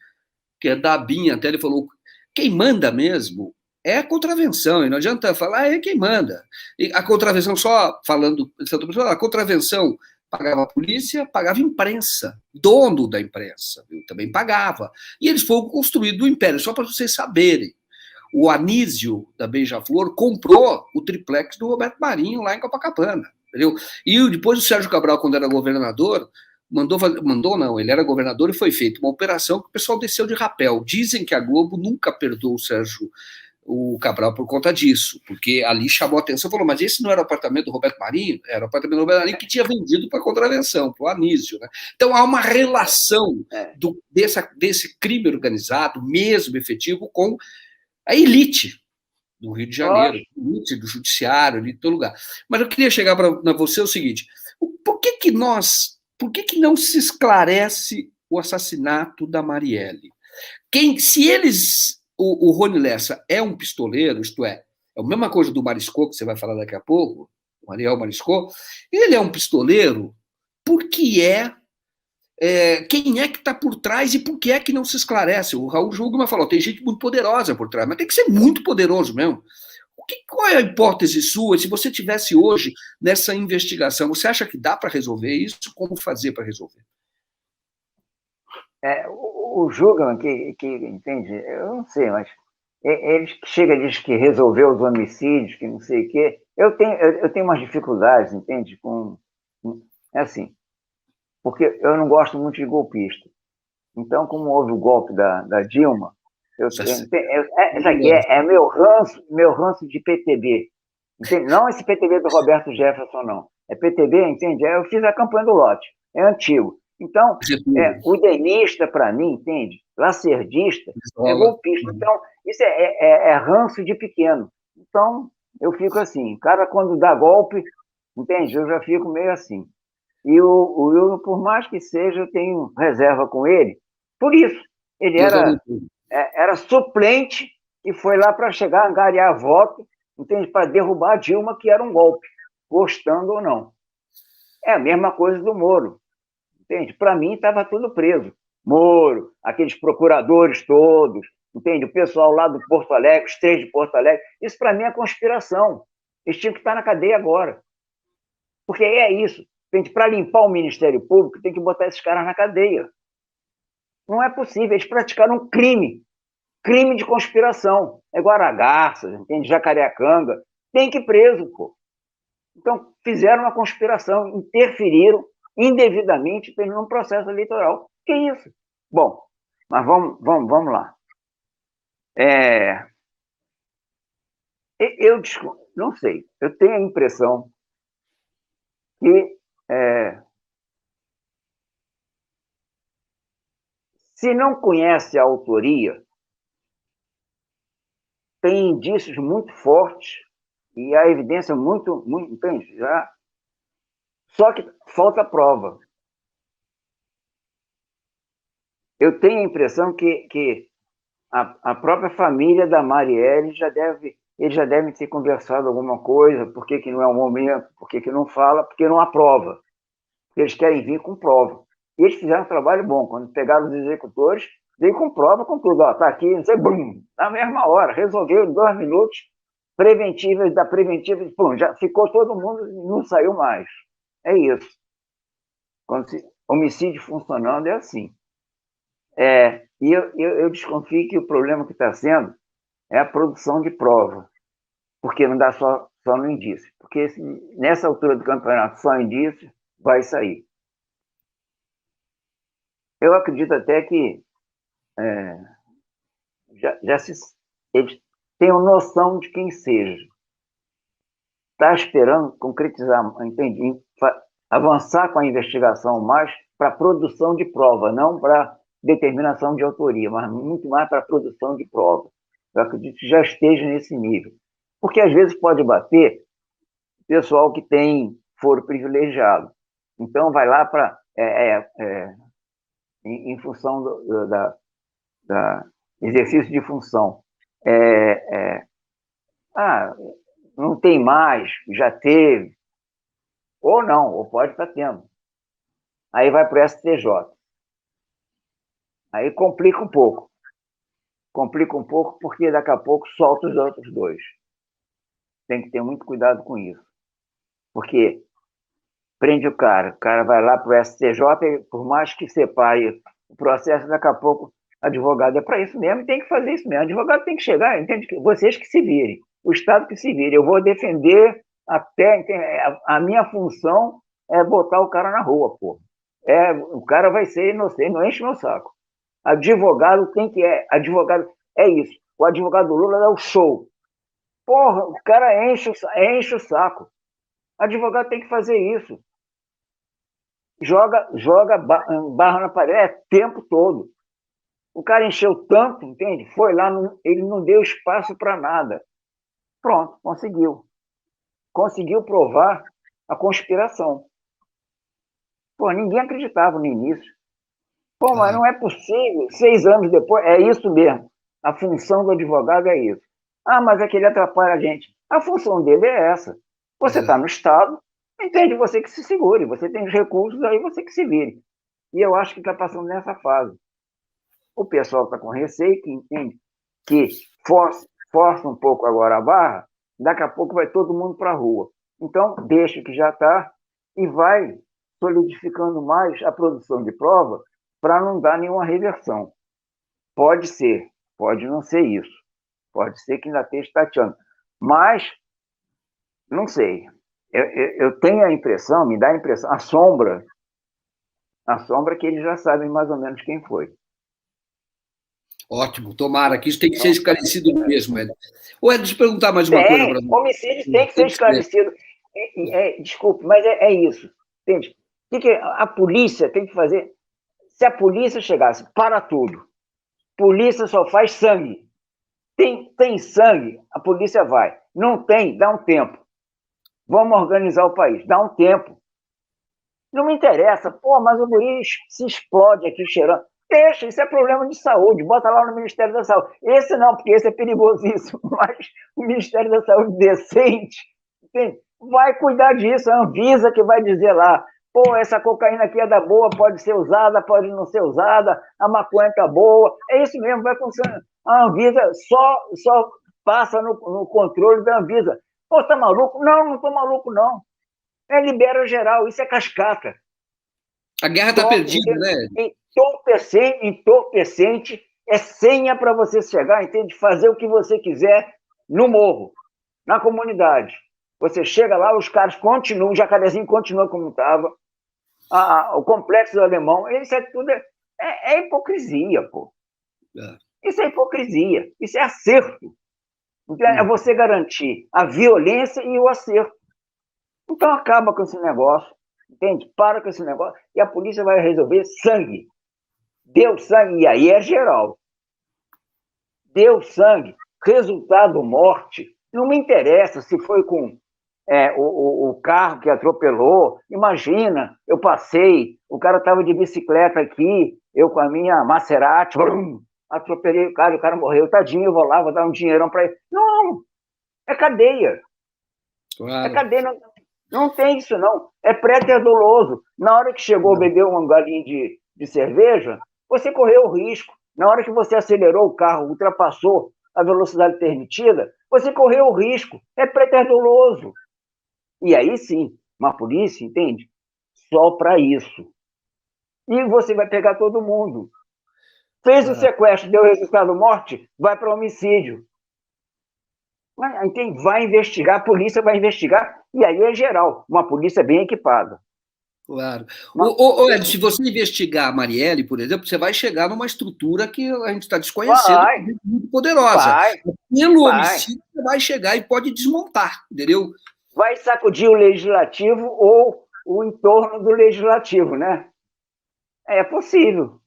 que é da Binha, até ele falou, quem manda mesmo é a contravenção, e não adianta falar, é quem manda. E a contravenção, só falando, a contravenção pagava a polícia, pagava a imprensa, dono da imprensa, também pagava. E eles foram construídos do Império, só para vocês saberem. O Anísio, da Beija-Flor, comprou o triplex do Roberto Marinho lá em Copacabana. Entendeu? E depois o Sérgio Cabral, quando era governador, ele era governador e foi feita uma operação que o pessoal desceu de rapel. Dizem que a Globo nunca perdoou o Cabral por conta disso, porque ali chamou a atenção e falou, mas esse não era o apartamento do Roberto Marinho? Era o apartamento do Roberto Marinho que tinha vendido para a contravenção, para o Anísio. Né? Então há uma relação desse crime organizado, mesmo efetivo, com a elite do Rio de Janeiro, elite do judiciário, de todo lugar. Mas eu queria chegar para você o seguinte, por que não se esclarece o assassinato da Marielle? O Rony Lessa é um pistoleiro, isto é a mesma coisa do Mariscot, que você vai falar daqui a pouco, o Ariel Mariscot, ele é um pistoleiro porque quem é que está por trás e por que é que não se esclarece? O Raul Jungmann falou, tem gente muito poderosa por trás, mas tem que ser muito poderoso mesmo. Qual é a hipótese sua? Se você tivesse hoje nessa investigação, você acha que dá para resolver isso? Como fazer para resolver? O Jungmann, que entende, eu não sei, mas ele chega e diz que resolveu os homicídios, que não sei o quê. Eu tenho umas dificuldades, entende? Assim, porque eu não gosto muito de golpista. Então, como houve o golpe da Dilma, isso aqui é meu ranço de PTB. Entende? Não esse PTB do Roberto Jefferson, não. É PTB, entende? Eu fiz a campanha do lote, é antigo. Então, o denista, para mim, entende? Lacerdista, é golpista. Então, isso é ranço de pequeno. Então, eu fico assim, o cara quando dá golpe, entende? Eu já fico meio assim. E o Wilson, por mais que seja, eu tenho reserva com ele. Por isso, ele era suplente e foi lá para chegar a angariar voto, entende? Para derrubar a Dilma, que era um golpe. gostando ou não. É a mesma coisa do Moro, entende? Para mim, estava tudo preso. Moro, aqueles procuradores todos, entende? O pessoal lá do Porto Alegre, os 3 de Porto Alegre, isso para mim é conspiração. Eles tinham que estar na cadeia agora. Porque é isso. Para limpar o Ministério Público, tem que botar esses caras na cadeia. Não é possível. Eles praticaram um crime. Crime de conspiração. É Guaragarças, entende? Jacareacanga. Tem que ir preso, pô. Então, fizeram uma conspiração, interferiram indevidamente num processo eleitoral. Que isso? Bom, mas vamos lá. Eu não sei. Eu tenho a impressão que se não conhece a autoria, tem indícios muito fortes e a evidência muito entende? Já. Só que falta prova. Eu tenho a impressão que a própria família da Marielle eles já devem ter conversado alguma coisa, por que não é o momento, por que não fala, porque não há prova. Eles querem vir com prova. E eles fizeram um trabalho bom. Quando pegaram os executores, veio com prova, com tudo. Está aqui, não sei, bum, na mesma hora. Resolveu em 2 minutos, preventiva, da preventiva, pum, já ficou todo mundo e não saiu mais. É isso. Homicídio funcionando é assim. E eu desconfio que o problema que está sendo é a produção de prova, porque não dá só no indício. Porque nessa altura do campeonato, só indício, vai sair. Eu acredito até que eles tenham noção de quem seja. Está esperando concretizar, entende? Avançar com a investigação mais para produção de prova, não para determinação de autoria, mas muito mais para produção de prova. Eu acredito que já esteja nesse nível. Porque às vezes pode bater pessoal que tem foro privilegiado. Então vai lá para em função da exercício de função. Não tem mais, já teve, ou não, ou pode estar tendo. Aí vai para o STJ. Aí complica um pouco. Complica um pouco porque daqui a pouco solta os outros 2. Tem que ter muito cuidado com isso. Porque prende o cara vai lá para o STJ, por mais que separe o processo, daqui a pouco advogado é para isso mesmo, tem que fazer isso mesmo. O advogado tem que chegar, entende? Vocês que se virem, o Estado que se vire. Eu vou defender a minha função é botar o cara na rua, pô. O cara vai ser inocente, não enche meu saco. Advogado advogado é isso. O advogado do Lula dá o show. Porra, o cara enche o saco. Advogado tem que fazer isso. Joga barra na parede o tempo todo. O cara encheu tanto, entende? Foi lá, ele não deu espaço para nada. Pronto, conseguiu. Conseguiu provar a conspiração. Pô, ninguém acreditava no início. Pô, mas não é possível. 6 anos depois, é isso mesmo. A função do advogado é isso. Mas é que ele atrapalha a gente. A função dele é essa. Você está no Estado, entende? Você que se segure. Você tem os recursos, aí você que se vire. E eu acho que está passando nessa fase. O pessoal está com receio, que entende que força um pouco agora a barra, daqui a pouco vai todo mundo para a rua. Então, deixa que já está e vai solidificando mais a produção de prova para não dar nenhuma reversão. Pode ser, pode não ser isso. Pode ser que ainda esteja tateando. Mas, não sei. Eu tenho a impressão, me dá a impressão, a sombra que eles já sabem mais ou menos quem foi. Ótimo, tomara, que isso tem que ser esclarecido mesmo, Ed. Ô, Ed, deixa eu perguntar mais uma coisa para você. Homicídio tem que ser esclarecido. Desculpe, mas é isso. Entende? O que a polícia tem que fazer? Se a polícia chegasse, para tudo. Polícia só faz sangue. Tem sangue, a polícia vai. Não tem, dá um tempo. Vamos organizar o país, dá um tempo. Não me interessa, mas o guri se explode aqui cheirando. Deixa, isso é problema de saúde, bota lá no Ministério da Saúde. Esse não, porque esse é perigosíssimo, mas o Ministério da Saúde decente, entende? vai cuidar disso, a Anvisa que vai dizer lá, pô, essa cocaína aqui é da boa, pode ser usada, pode não ser usada, a maconha tá boa, é isso mesmo, vai funcionar. A Anvisa só passa no controle da Anvisa. Pô, tá maluco? Não, não tô maluco, não. É libera geral, isso é cascata. A guerra está perdida, né? Entorpecente é senha para você chegar, entende? Fazer o que você quiser no morro, na comunidade. Você chega lá, os caras continuam, o Jacarezinho continua como estava, o complexo do Alemão, isso é tudo é hipocrisia, pô. Isso é hipocrisia, isso é acerto. Então, é você garantir a violência e o acerto. Então acaba com esse negócio, entende? Para com esse negócio e a polícia vai resolver sangue. Deu sangue, e aí é geral. Deu sangue, resultado morte. Não me interessa se foi com o carro que atropelou. Imagina, eu passei, o cara estava de bicicleta aqui, eu com a minha Maserati, atropelei o cara morreu, tadinho, eu vou lá, vou dar um dinheirão para ele. Não, é cadeia. Claro. É cadeia, não tem isso, não. É pré-doloso. Na hora que chegou, bebeu um galinho de cerveja, você correu o risco. Na hora que você acelerou o carro, ultrapassou a velocidade permitida, você correu o risco. É pré-doloso. E aí sim, uma polícia, entende? Só para isso. E você vai pegar todo mundo. Fez o sequestro, deu resultado morte, vai para homicídio. Entende? Vai investigar, a polícia vai investigar, e aí é geral, uma polícia bem equipada. Claro. Ed, se você investigar a Marielle, por exemplo, você vai chegar numa estrutura que a gente está desconhecendo, muito poderosa. Pelo homicídio, você vai chegar e pode desmontar, entendeu? Vai sacudir o legislativo ou o entorno do legislativo, né? É possível.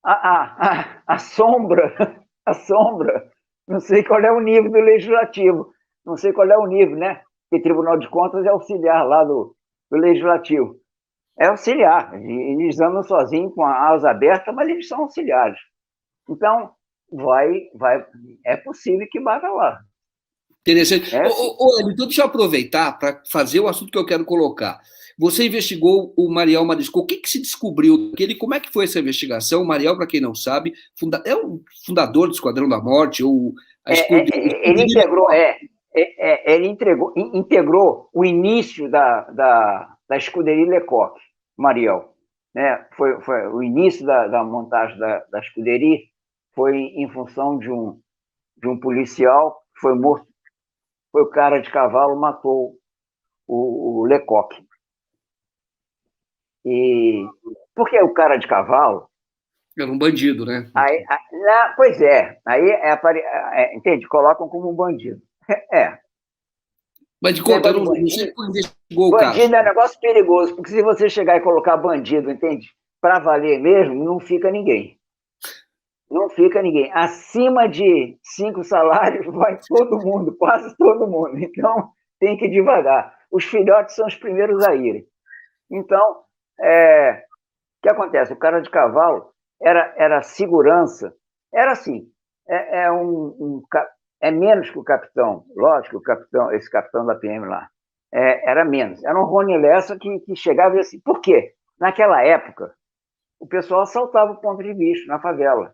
A sombra, não sei qual é o nível do legislativo, não sei qual é o nível, né? Porque Tribunal de Contas é auxiliar lá do legislativo. É auxiliar, eles andam sozinhos com a asa aberta, mas eles são auxiliares. Então, é possível que bata lá. Interessante. Então, deixa eu aproveitar para fazer o assunto que eu quero colocar. Você investigou o Mariel Mariscal. O que se descobriu dele? Como é que foi essa investigação? O Mariel, para quem não sabe, é o fundador do Esquadrão da Morte, ou ele integrou o início da Escuderia Lecoq, Mariel. Né? Foi o início da montagem da Escuderia foi em função de um policial que foi morto. Foi o cara de cavalo matou o Lecoq. E porque o cara de cavalo era um bandido, né? Pois é. Aí entende? Colocam como um bandido. Mas de conta, você investigou o caso. Bandido é um negócio perigoso, porque se você chegar e colocar bandido, entende? Para valer mesmo, não fica ninguém. Não fica ninguém. Acima de 5 salários vai todo mundo, quase todo mundo. Então, tem que ir devagar. Os filhotes são os primeiros a irem. Então, o que acontece? O cara de cavalo era segurança. Era assim, é menos que o capitão. Lógico, esse capitão da PM lá. Era menos. Era um Rony Lessa que chegava e assim. Por quê? Naquela época, o pessoal assaltava o ponto de bicho na favela.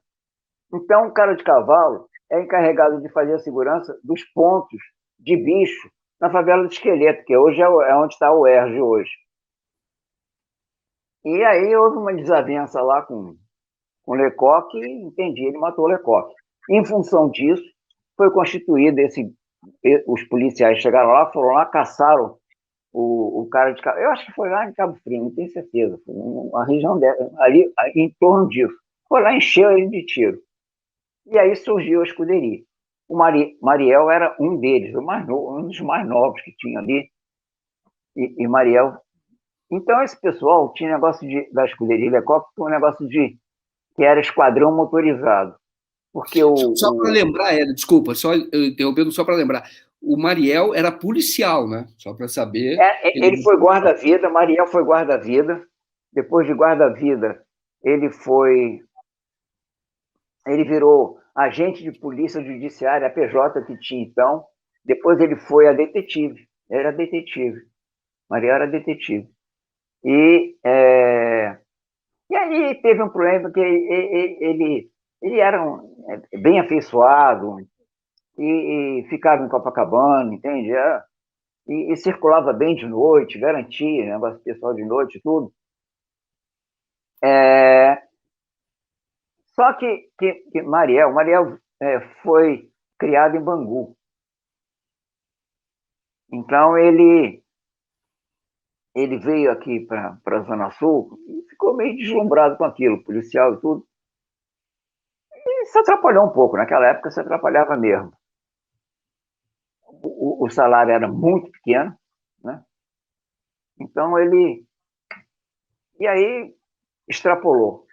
Então, o cara de cavalo é encarregado de fazer a segurança dos pontos de bicho na favela de Esqueleto, que hoje é onde está o ERJ hoje. E aí houve uma desavença lá com Lecoq e, entendi, ele matou o Lecoq. Em função disso, foi constituído os policiais chegaram lá, foram lá, caçaram o cara de cavalo. Eu acho que foi lá em Cabo Frio, não tenho certeza. Foi uma região ali em torno disso. Foi lá, encheu ele de tiro. E aí surgiu a escuderia. O Mariel era um deles, um dos mais novos que tinha ali. E Mariel. Então, esse pessoal tinha negócio da escuderia Lecoq, um negócio que era esquadrão motorizado. Porque só para lembrar, desculpa, só interrompendo só para lembrar. O Mariel era policial, né? Só para saber. Ele foi guarda-vida, Mariel foi guarda-vida. Depois de guarda-vida, ele virou agente de polícia judiciária, a PJ que tinha então. Depois ele foi a detetive. Era detetive. Mariel era detetive. E aí teve um problema que ele era bem afeiçoado e ficava em Copacabana, entende? E circulava bem de noite, garantia, negócio pessoal de noite e tudo. Só que Mariel foi criado em Bangu. Então ele veio aqui para a Zona Sul e ficou meio deslumbrado com aquilo, policial e tudo. E se atrapalhou um pouco. Naquela época se atrapalhava mesmo. O salário era muito pequeno, né? Então ele. E aí extrapolou.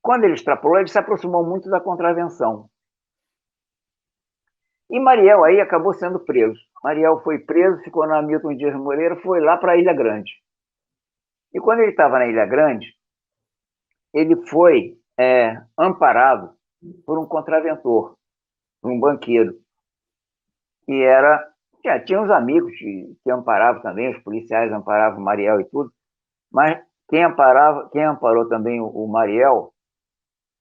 Quando ele extrapolou, ele se aproximou muito da contravenção. E Mariel aí acabou sendo preso. Mariel foi preso, ficou na Milton Dias Moreira, foi lá para a Ilha Grande. E quando ele estava na Ilha Grande, ele foi amparado por um contraventor, por um banqueiro, que era. Tinha uns amigos que amparavam também, os policiais amparavam o Mariel e tudo, mas quem amparou também o Mariel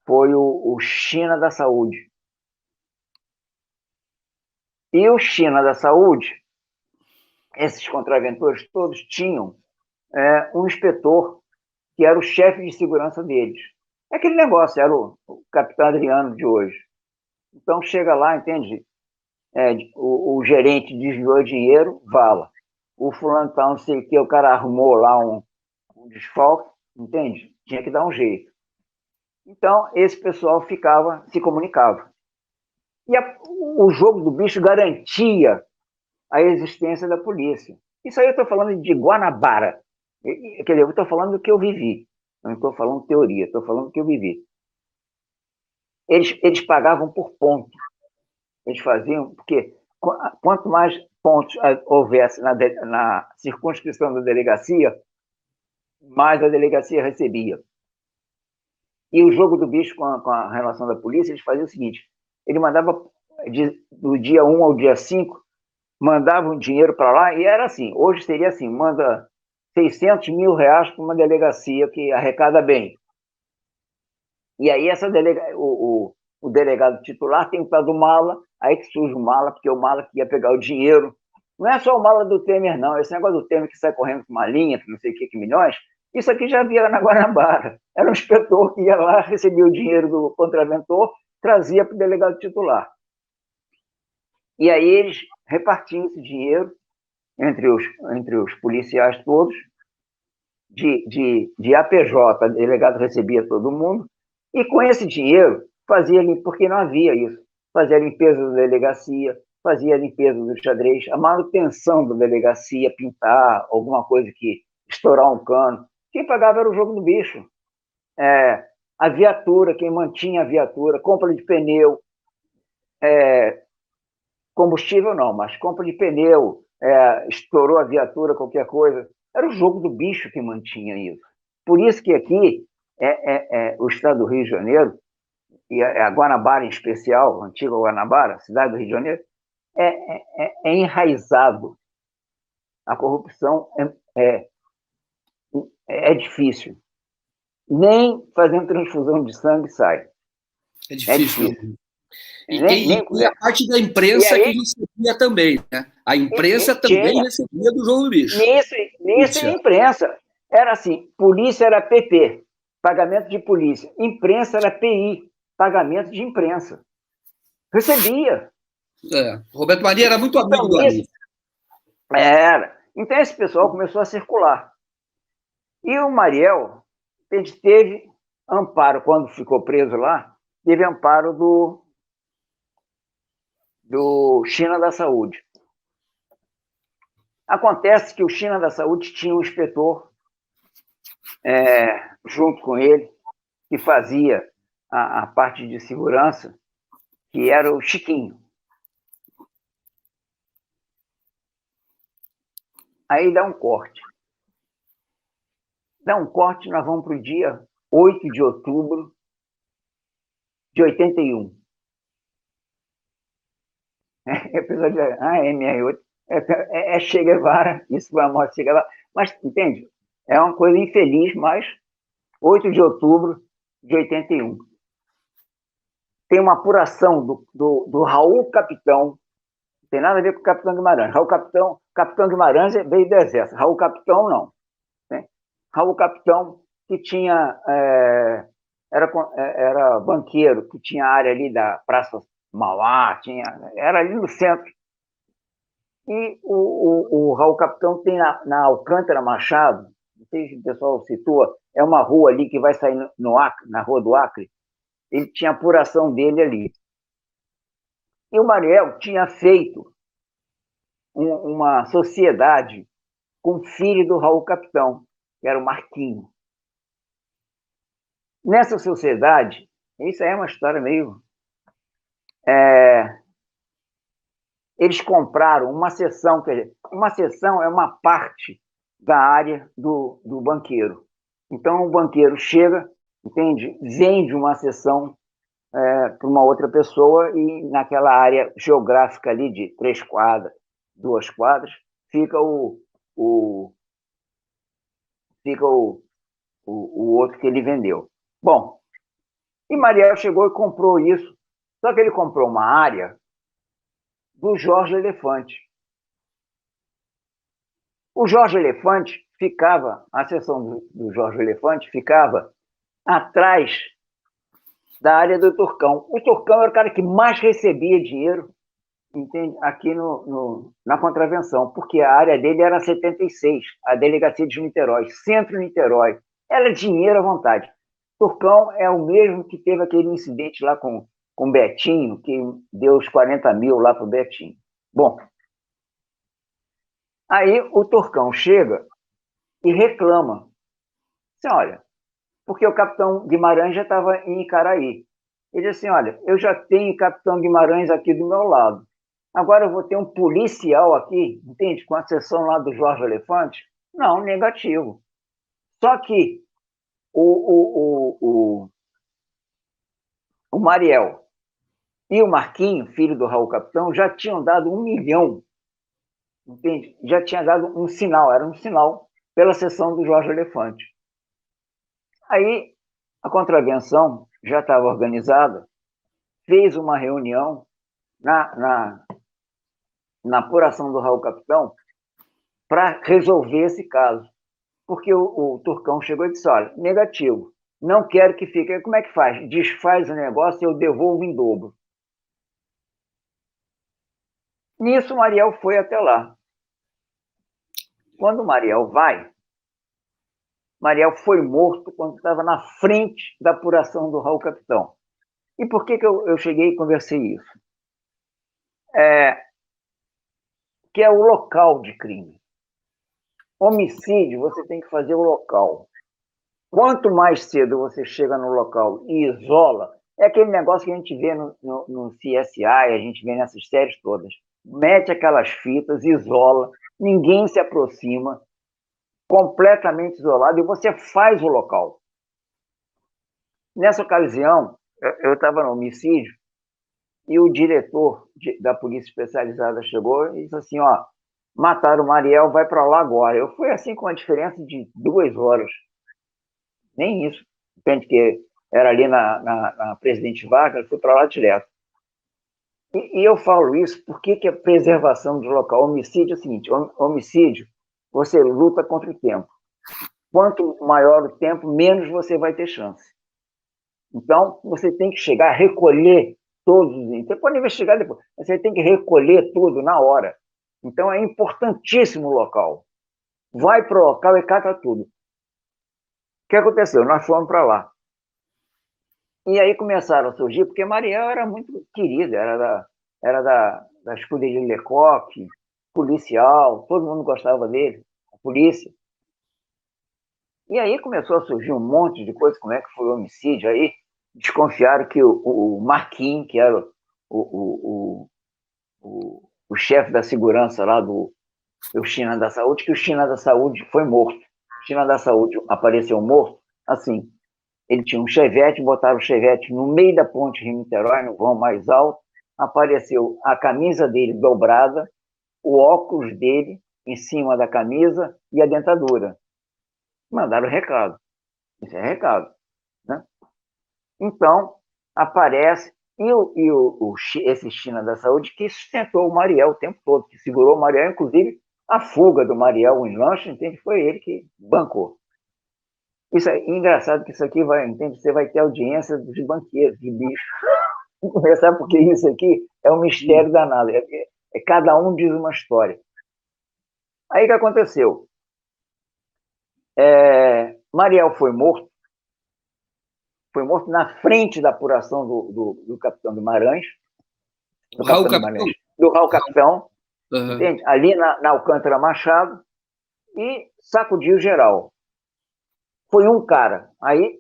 foi o China da Saúde. E o China da Saúde, esses contraventores todos tinham um inspetor que era o chefe de segurança deles. É aquele negócio, era o capitão Adriano de hoje. Então chega lá, entende? O gerente desviou dinheiro, vala. O fulano tá não sei o que, o cara arrumou lá um desfalque, entende? Tinha que dar um jeito. Então, esse pessoal se comunicava. E o jogo do bicho garantia a existência da polícia. Isso aí eu estou falando de Guanabara. Quer dizer, eu estou falando do que eu vivi. Não estou falando teoria, estou falando do que eu vivi. Eles pagavam por ponto. Eles faziam, porque quanto mais pontos houvesse na circunscrição da delegacia, mais a delegacia recebia. E o jogo do bicho com a relação da polícia, eles faziam o seguinte: ele mandava do dia 1 ao dia 5, mandava um dinheiro para lá, e era assim, hoje seria assim, manda 600 mil reais para uma delegacia que arrecada bem. E aí o delegado titular tem o tal do mala, aí que surge o mala, porque o mala que ia pegar o dinheiro. Não é só o mala do Temer, não. Esse negócio do Temer que sai correndo com uma linha, que não sei o que milhões, isso aqui já havia na Guanabara. Era um inspetor que ia lá, recebia o dinheiro do contraventor, trazia para o delegado titular. E aí eles repartiam esse dinheiro entre os policiais todos, de APJ, delegado recebia todo mundo, e com esse dinheiro fazia, porque não havia isso, fazia a limpeza da delegacia, fazia a limpeza do xadrez, a manutenção da delegacia, pintar alguma coisa que estourar um cano. Quem pagava era o jogo do bicho. A viatura, quem mantinha a viatura, compra de pneu, combustível não, mas compra de pneu, estourou a viatura, qualquer coisa. Era o jogo do bicho que mantinha isso. Por isso que aqui, o estado do Rio de Janeiro, e a Guanabara em especial, a antiga Guanabara, cidade do Rio de Janeiro, é enraizado. A corrupção é difícil. Nem fazendo transfusão de sangue sai. É difícil. E a parte da imprensa que recebia também, né? A imprensa também recebia do jogo do bicho. Nisso e imprensa. Era assim, polícia era PP, pagamento de polícia. Imprensa era PI, pagamento de imprensa. Recebia. Roberto Marinho era muito amigo do Ari. Era. Então esse pessoal começou a circular. E o Mariel teve amparo, quando ficou preso lá, teve amparo do China da Saúde. Acontece que o China da Saúde tinha um inspetor junto com ele, que fazia a parte de segurança, que era o Chiquinho. Aí dá um corte. Nós vamos para o dia 8 de outubro de 81. Episódio MR8. É Che Guevara, isso foi a morte de Che Guevara. Mas, entende? É uma coisa infeliz, mas 8 de outubro de 81. Tem uma apuração do Raul Capitão, não tem nada a ver com o Capitão Guimarães. Capitão Guimarães veio do Exército, Raul Capitão não. Né? Raul Capitão, que tinha, era banqueiro, que tinha área ali da Praça Mauá, era ali no centro. E o Raul Capitão tem na Alcântara Machado, não sei se o pessoal situa, é uma rua ali que vai sair no Acre, na Rua do Acre, ele tinha apuração dele ali. E o Mariel tinha feito uma sociedade com o filho do Raul Capitão, que era o Marquinho. Nessa sociedade, isso aí é uma história meio... eles compraram uma seção, quer dizer, uma seção é uma parte da área do banqueiro. Então, o banqueiro chega, entende? Vende uma seção para uma outra pessoa e naquela área geográfica ali de 3 quadras, 2 quadras, fica o outro que ele vendeu. Bom, e Mariel chegou e comprou isso, só que ele comprou uma área do Jorge Elefante. O Jorge Elefante ficava, a seção do Jorge Elefante ficava atrás da área do Turcão. O Turcão era o cara que mais recebia dinheiro, entende? Aqui na contravenção, porque a área dele era 76, a delegacia de Niterói, centro Niterói. Era dinheiro à vontade. Turcão é o mesmo que teve aquele incidente lá com Betinho, que deu os 40 mil lá para o Betinho. Bom, aí o Turcão chega e reclama. Assim, olha, porque o capitão Guimarães já estava em Icaraí. Ele disse assim, olha, eu já tenho capitão Guimarães aqui do meu lado. Agora eu vou ter um policial aqui, entende? Com a seção lá do Jorge Elefante? Não, negativo. Só que o Mariel e o Marquinho, filho do Raul Capitão, já tinham dado 1 milhão, entende? Já tinha dado um sinal, era um sinal pela seção do Jorge Elefante. Aí a contravenção já estava organizada, fez uma reunião na apuração do Raul Capitão para resolver esse caso. Porque o Turcão chegou e disse, olha, negativo, não quero que fique. Como é que faz? Desfaz o negócio e eu devolvo em dobro. Nisso, Mariel foi até lá. Quando Mariel vai, Mariel foi morto quando estava na frente da apuração do Raul Capitão. E por que eu cheguei e conversei isso? Que é o local de crime. Homicídio, você tem que fazer o local. Quanto mais cedo você chega no local e isola, é aquele negócio que a gente vê no CSI, a gente vê nessas séries todas. Mete aquelas fitas, isola, ninguém se aproxima, completamente isolado, e você faz o local. Nessa ocasião, eu estava no homicídio, e o diretor da Polícia Especializada chegou e disse assim, ó, mataram o Mariel, vai para lá agora. Eu fui assim com uma diferença de 2 horas. Nem isso. Depende que era ali na Presidente Vargas, eu fui para lá direto. E eu falo isso porque que a preservação do local, homicídio é o seguinte, homicídio, você luta contra o tempo. Quanto maior o tempo, menos você vai ter chance. Então, você tem que chegar a recolher todos os... Você pode investigar depois, mas você tem que recolher tudo na hora. Então, é importantíssimo o local. Vai para o local e cata tudo. O que aconteceu? Nós fomos para lá. E aí começaram a surgir, porque Mariel era muito querida, era da escuderia Lecoq, policial, todo mundo gostava dele, a polícia. E aí começou a surgir um monte de coisa, como é que foi o homicídio. Aí desconfiaram que o Marquinhos, que era o chefe da segurança lá do China da Saúde, que o China da Saúde foi morto. O China da Saúde apareceu morto, assim, ele tinha um chevette, botaram o chevette no meio da ponte Rio-Niterói, no vão mais alto, apareceu a camisa dele dobrada, o óculos dele em cima da camisa e a dentadura. Mandaram recado. Isso é recado. Né? Então, aparece, esse China da Saúde que sustentou o Mariel o tempo todo, que segurou o Mariel, inclusive a fuga do Mariel em lanche, entende? Foi ele que bancou. Isso é engraçado que isso aqui vai, entende? Você vai ter audiência dos banqueiros, de bicho. Sabe porque isso aqui é um mistério danado. Cada um diz uma história. Aí o que aconteceu? Mariel foi morto na frente da apuração do capitão Guimarães, do Raul capitão Capitão. Guimarães, do Raul Capitão, Uhum. entende? Ali na Alcântara Machado, e sacudiu geral. Foi um cara. Aí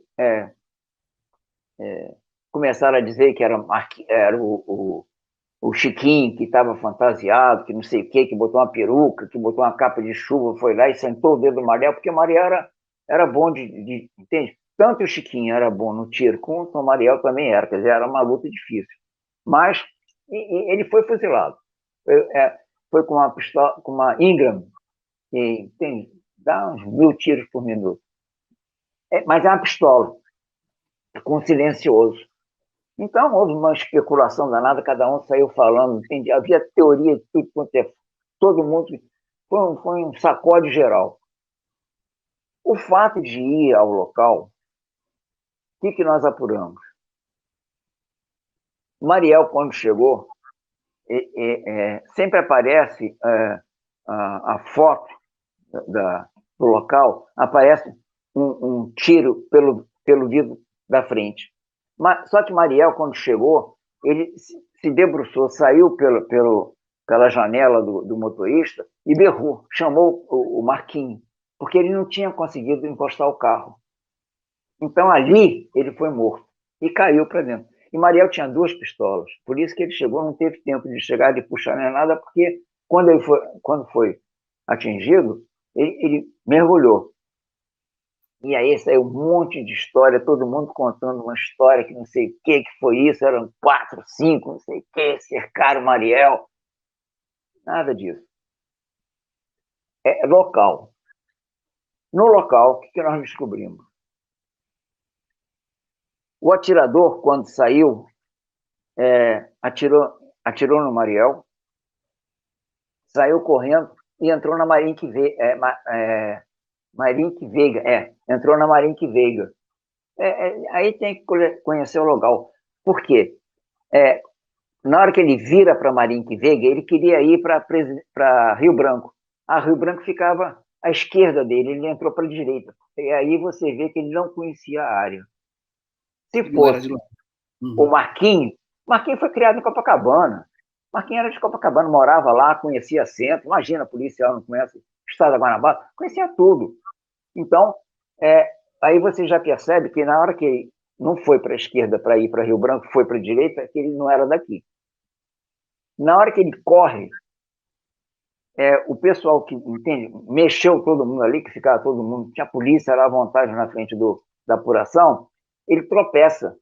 começaram a dizer que era o Chiquinho, que estava fantasiado, que não sei o quê, que botou uma peruca, que botou uma capa de chuva, foi lá e sentou o dedo do Mariel, porque o Mariel era bom entende? Tanto o Chiquinho era bom no tiro, quanto o Mariel também era, quer dizer, era uma luta difícil. Mas ele foi fuzilado. Foi com uma pistola, com uma Ingram, que dá uns 1.000 tiros por minuto. Mas é uma pistola, com silencioso. Então, houve uma especulação danada, cada um saiu falando, entende? Havia teoria de tudo quanto é. Todo mundo. Foi um sacode geral. O fato de ir ao local, o que nós apuramos? Mariel, quando chegou, sempre aparece a foto do local, aparece um tiro pelo vidro da frente. Só que Mariel, quando chegou, ele se debruçou, saiu pela janela do motorista e berrou, chamou o Marquinhos, porque ele não tinha conseguido encostar o carro. Então, ali, ele foi morto e caiu para dentro. E Mariel tinha 2 pistolas, por isso que ele chegou, não teve tempo de chegar, de puxar nem nada, porque quando foi atingido, ele mergulhou. E aí saiu um monte de história, todo mundo contando uma história que não sei o que foi isso, eram 4, 5, não sei o que, cercaram Mariel. Nada disso. É local. No local, o que nós descobrimos? O atirador, quando saiu, atirou no Mariel, saiu correndo e entrou na Marinque Veiga. Entrou na Marinque Veiga. Aí tem que conhecer o local. Por quê? Na hora que ele vira para Marinque Veiga, ele queria ir para Rio Branco. A Rio Branco ficava à esquerda dele, ele entrou para a direita. E aí você vê que ele não conhecia a área. Se fosse o Marquinhos foi criado em Copacabana. Marquinhos era de Copacabana, morava lá, conhecia centro. Imagina, policial não conhece o estado da Guanabara, conhecia tudo. Então, aí você já percebe que na hora que ele não foi para a esquerda para ir para Rio Branco, foi para a direita, que ele não era daqui. Na hora que ele corre, o pessoal que, entende, mexeu todo mundo ali, que ficava todo mundo, tinha polícia, era à vontade na frente da apuração, ele tropeça.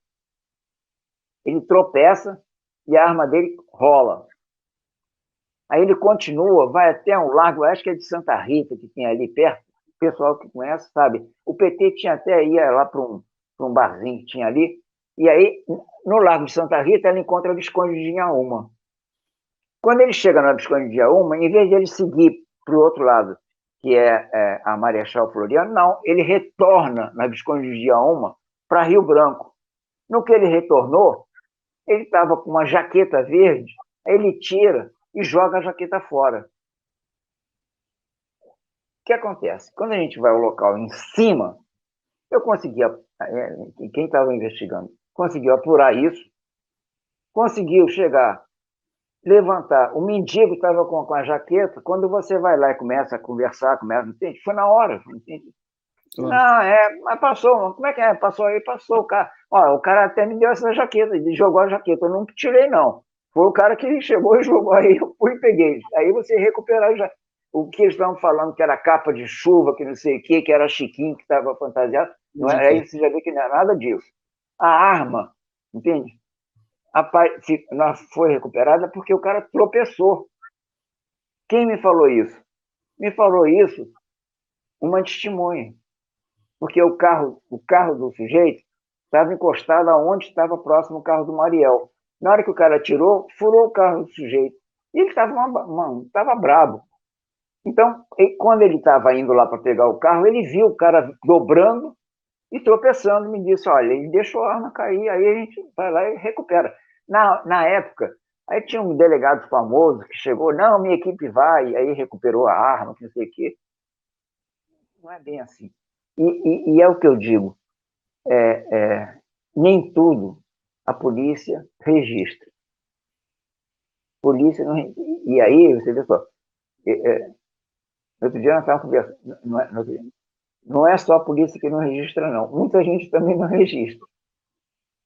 Ele tropeça e a arma dele rola. Aí ele continua, vai até um largo, acho que é de Santa Rita, que tem ali perto, o pessoal que conhece sabe. O PT tinha até ia lá para um barzinho que tinha ali, e aí, no Largo de Santa Rita, ela encontra a Visconde de Inhaúma. Quando ele chega na Visconde de Inhaúma, em vez de ele seguir para o outro lado, que é a Marechal Floriano, não, ele retorna na Visconde de Inhaúma para Rio Branco. No que ele retornou, ele estava com uma jaqueta verde, aí ele tira e joga a jaqueta fora. O que acontece? Quando a gente vai ao local em cima, eu conseguia, quem estava investigando, conseguiu apurar isso, conseguiu chegar, levantar. O mendigo estava com a jaqueta, quando você vai lá e começa a conversar, entende? Foi na hora, entende? Não, mas passou, como é que é? Passou aí, passou o cara. Olha, o cara até me deu essa jaqueta, ele jogou a jaqueta, eu não tirei, não. Foi o cara que chegou e jogou aí, eu fui e peguei. Aí você recuperar já. O que eles estavam falando que era capa de chuva, que não sei o quê, que era Chiquinho que estava fantasiado, não é, aí você já vê que não é nada disso. A arma, entende? Não foi recuperada porque o cara tropeçou. Quem me falou isso? Me falou isso uma testemunha, porque o carro do sujeito estava encostado aonde estava próximo o carro do Mariel. Na hora que o cara atirou, furou o carro do sujeito. E ele estava brabo. Então, quando ele estava indo lá para pegar o carro, ele viu o cara dobrando e tropeçando. Me disse, olha, ele deixou a arma cair, aí a gente vai lá e recupera. Na época, aí tinha um delegado famoso que chegou, não, minha equipe vai, e aí recuperou a arma, não sei o quê. Não é bem assim. E é o que eu digo, nem tudo a polícia registra. Polícia não, e aí, você vê só, outro dia nós estávamos conversando, não é só a polícia que não registra, não. Muita gente também não registra.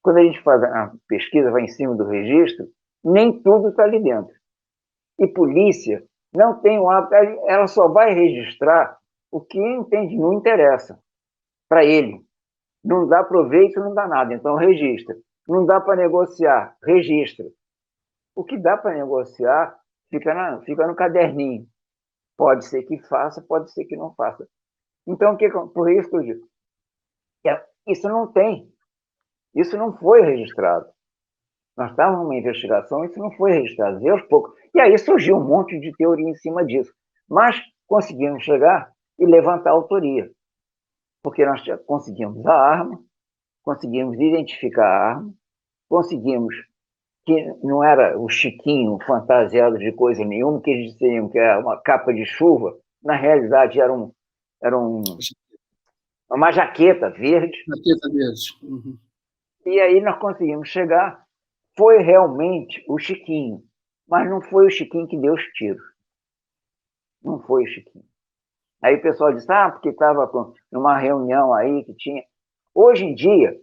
Quando a gente faz a pesquisa, vai em cima do registro, nem tudo está ali dentro. E polícia não tem o hábito, ela só vai registrar o que entende, não interessa para ele. Não dá proveito, não dá nada, então registra. Não dá para negociar, registra. O que dá para negociar fica no caderninho. Pode ser que faça, pode ser que não faça. Então, por isso que eu digo, isso não tem, isso não foi registrado. Nós estávamos numa investigação, isso não foi registrado, e aos poucos. E aí surgiu um monte de teoria em cima disso. Mas conseguimos chegar e levantar a autoria, porque nós conseguimos a arma, conseguimos identificar a arma, conseguimos que não era o Chiquinho fantasiado de coisa nenhuma, que eles diziam que era uma capa de chuva, na realidade era uma jaqueta verde. Jaqueta verde. Uhum. E aí nós conseguimos chegar. Foi realmente o Chiquinho, mas não foi o Chiquinho que deu os tiros. Não foi o Chiquinho. Aí o pessoal disse, porque estava numa reunião aí que tinha. Hoje em dia,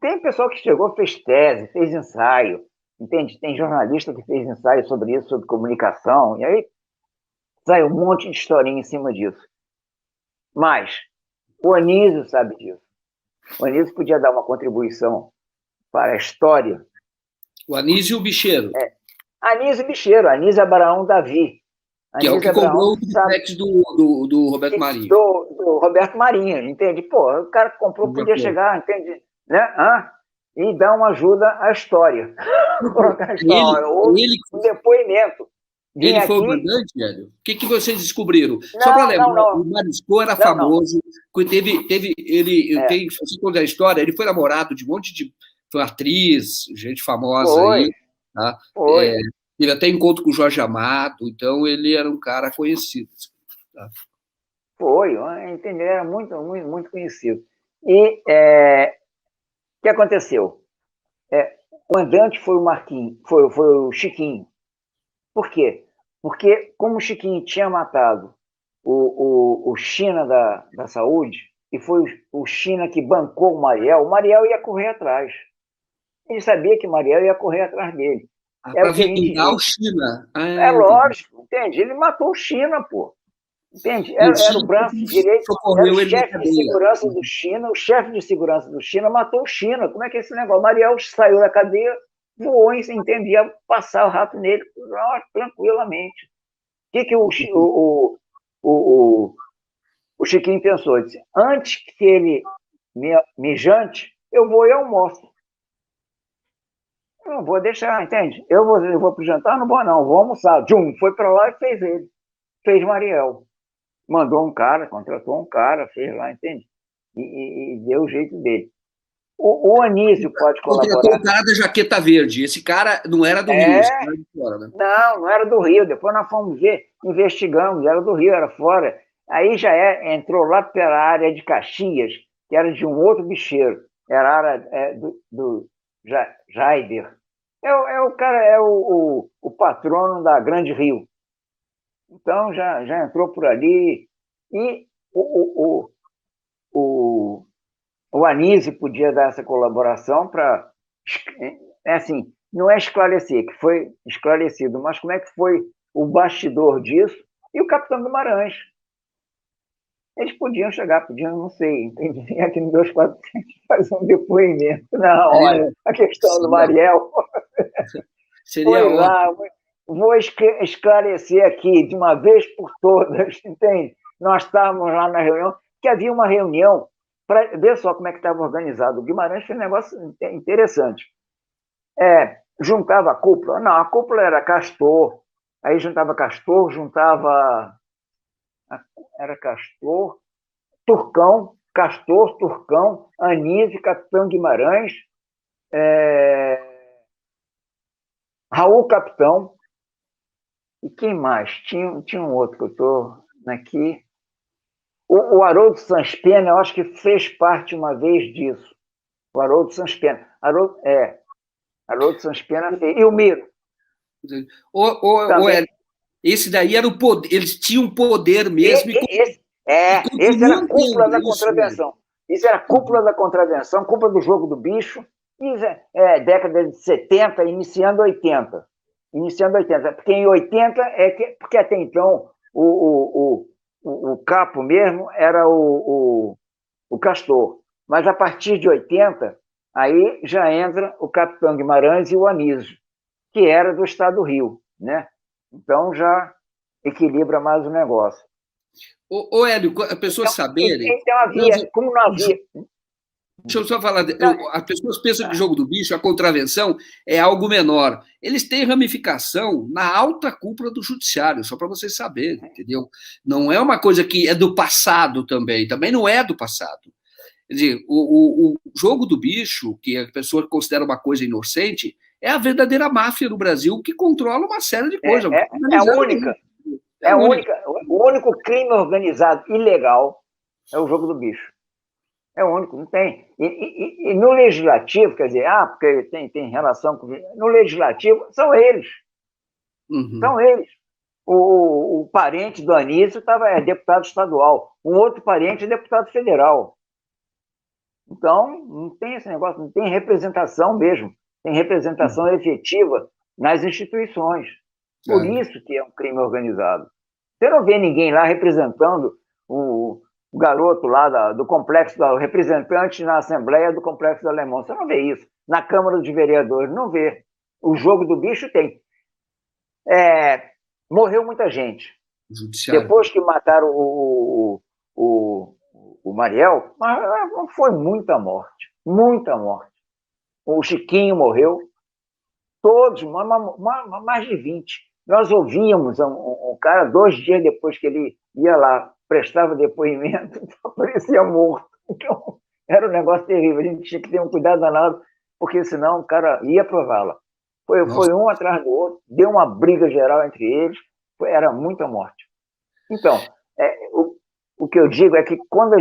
tem pessoal que chegou, fez tese, fez ensaio, entende? Tem jornalista que fez ensaio sobre isso, sobre comunicação, e aí sai um monte de historinha em cima disso. Mas o Anísio sabe disso. O Anísio podia dar uma contribuição para a história. O Anísio e o Bicheiro. Anísio Bicheiro, Anísio Abraão Davi. Que é o que comprou o triplex do Roberto Marinho. Do Roberto Marinho, entende? Pô, o cara que comprou podia chegar, entende? Né? E dar uma ajuda à história. Um depoimento. Ele foi o mandante, velho? O que vocês descobriram? Só para lembrar, o Marisco era famoso. Se contar a história, ele foi namorado de um monte de. Foi atriz, gente famosa aí. Tá? Teve até encontro com o Jorge Amado, então ele era um cara conhecido. Tá? Foi, entendeu? Era muito, muito, muito conhecido. E o que aconteceu? O mandante foi o Marquinhos, foi o Chiquinho. Por quê? Porque, como o Chiquinho tinha matado o China da saúde, e foi o China que bancou o Mariel ia correr atrás. Ele sabia que o Mariel ia correr atrás dele. Para vingar o China. Lógico, entende? Ele matou o China, pô. Entende? Era o braço direito, era o chefe de segurança do China, o chefe de segurança do China matou o China. Como é que é esse negócio? O Mariel saiu da cadeia, voou, entende? Ia passar o rato nele tranquilamente. O que o Chiquinho pensou? Ele disse, antes que ele me jante, eu vou e almoço. Eu não vou deixar, entende? Eu vou para o jantar? Não vou almoçar. Foi para lá e fez ele. Fez Mariel. Mandou um cara, contratou um cara, fez lá, entende? E deu o jeito dele. O Anísio pode colaborar. Contratou o cara da jaqueta verde. Esse cara não era do Rio, esse cara era de fora, né? Não era do Rio. Depois nós fomos ver, investigamos, era do Rio, era fora. Aí já entrou lá pela área de Caxias, que era de um outro bicheiro. Era a área do Jaider. O cara, o patrono da Grande Rio. Então, já entrou por ali. E o Anísio podia dar essa colaboração para... assim, não é esclarecer, que foi esclarecido, mas como é que foi o bastidor disso? E o Capitão Guimarães. Eles podiam chegar, não sei, entendi, aqui no 247 fazer um depoimento. Não, olha, a questão do Mariel... Seria foi lá, vou esclarecer aqui de uma vez por todas, entende? Nós estávamos lá na reunião, que havia uma reunião para ver só como é que estava organizado. O Guimarães fez um negócio interessante. Juntava a cúpula. Não, a cúpula era Castor, aí juntava Castor, era Castor, Turcão, Anísio, Capitão Guimarães, Raul Capitão, e quem mais? Tinha um outro que eu estou aqui. O Haroldo Sans Pena, eu acho que fez parte uma vez disso. O Haroldo Sans Pena. Haroldo Sans Pena fez. E o Miro. Esse daí era o poder, eles tinham poder mesmo. Esse era a cúpula da contravenção. Isso era a cúpula da contravenção, cúpula do jogo do bicho. Isso década de 70, iniciando 80. Porque em 80 porque até então o capo mesmo era o Castor. Mas a partir de 80, aí já entra o Capitão Guimarães e o Anísio, que era do estado do Rio, né? Então já equilibra mais o negócio. Hélio, as pessoas saberem... Então havia, como não havia... Deixa eu só falar. As pessoas pensam que o jogo do bicho, a contravenção, é algo menor. Eles têm ramificação na alta cúpula do judiciário, só para vocês saberem, entendeu? Não é uma coisa que é do passado também não é do passado. Quer dizer, o jogo do bicho, que a pessoa considera uma coisa inocente, é a verdadeira máfia no Brasil que controla uma série de coisas. É a única. O único crime organizado ilegal é o jogo do bicho. É o único, não tem. E no legislativo, quer dizer, porque tem relação com... No legislativo, são eles. Uhum. São eles. O parente do Anísio é deputado estadual. Um outro parente é deputado federal. Então, não tem esse negócio, não tem representação mesmo. Tem representação efetiva nas instituições. Por isso que é um crime organizado. Você não vê ninguém lá representando o garoto lá do complexo, o representante na Assembleia do Complexo do Alemão. Você não vê isso. Na Câmara dos Vereadores, não vê. O jogo do bicho tem. Morreu muita gente. Judiciário. Depois que mataram o Mariel, foi muita morte. Muita morte. O Chiquinho morreu. Todos, mais de 20. Nós ouvíamos um cara 2 dias depois que ele ia lá, prestava depoimento, aparecia morto. Então, era um negócio terrível. A gente tinha que ter um cuidado danado, porque senão o cara ia para a vala. Foi um atrás do outro, deu uma briga geral entre eles, era muita morte. Então, o que eu digo é que quando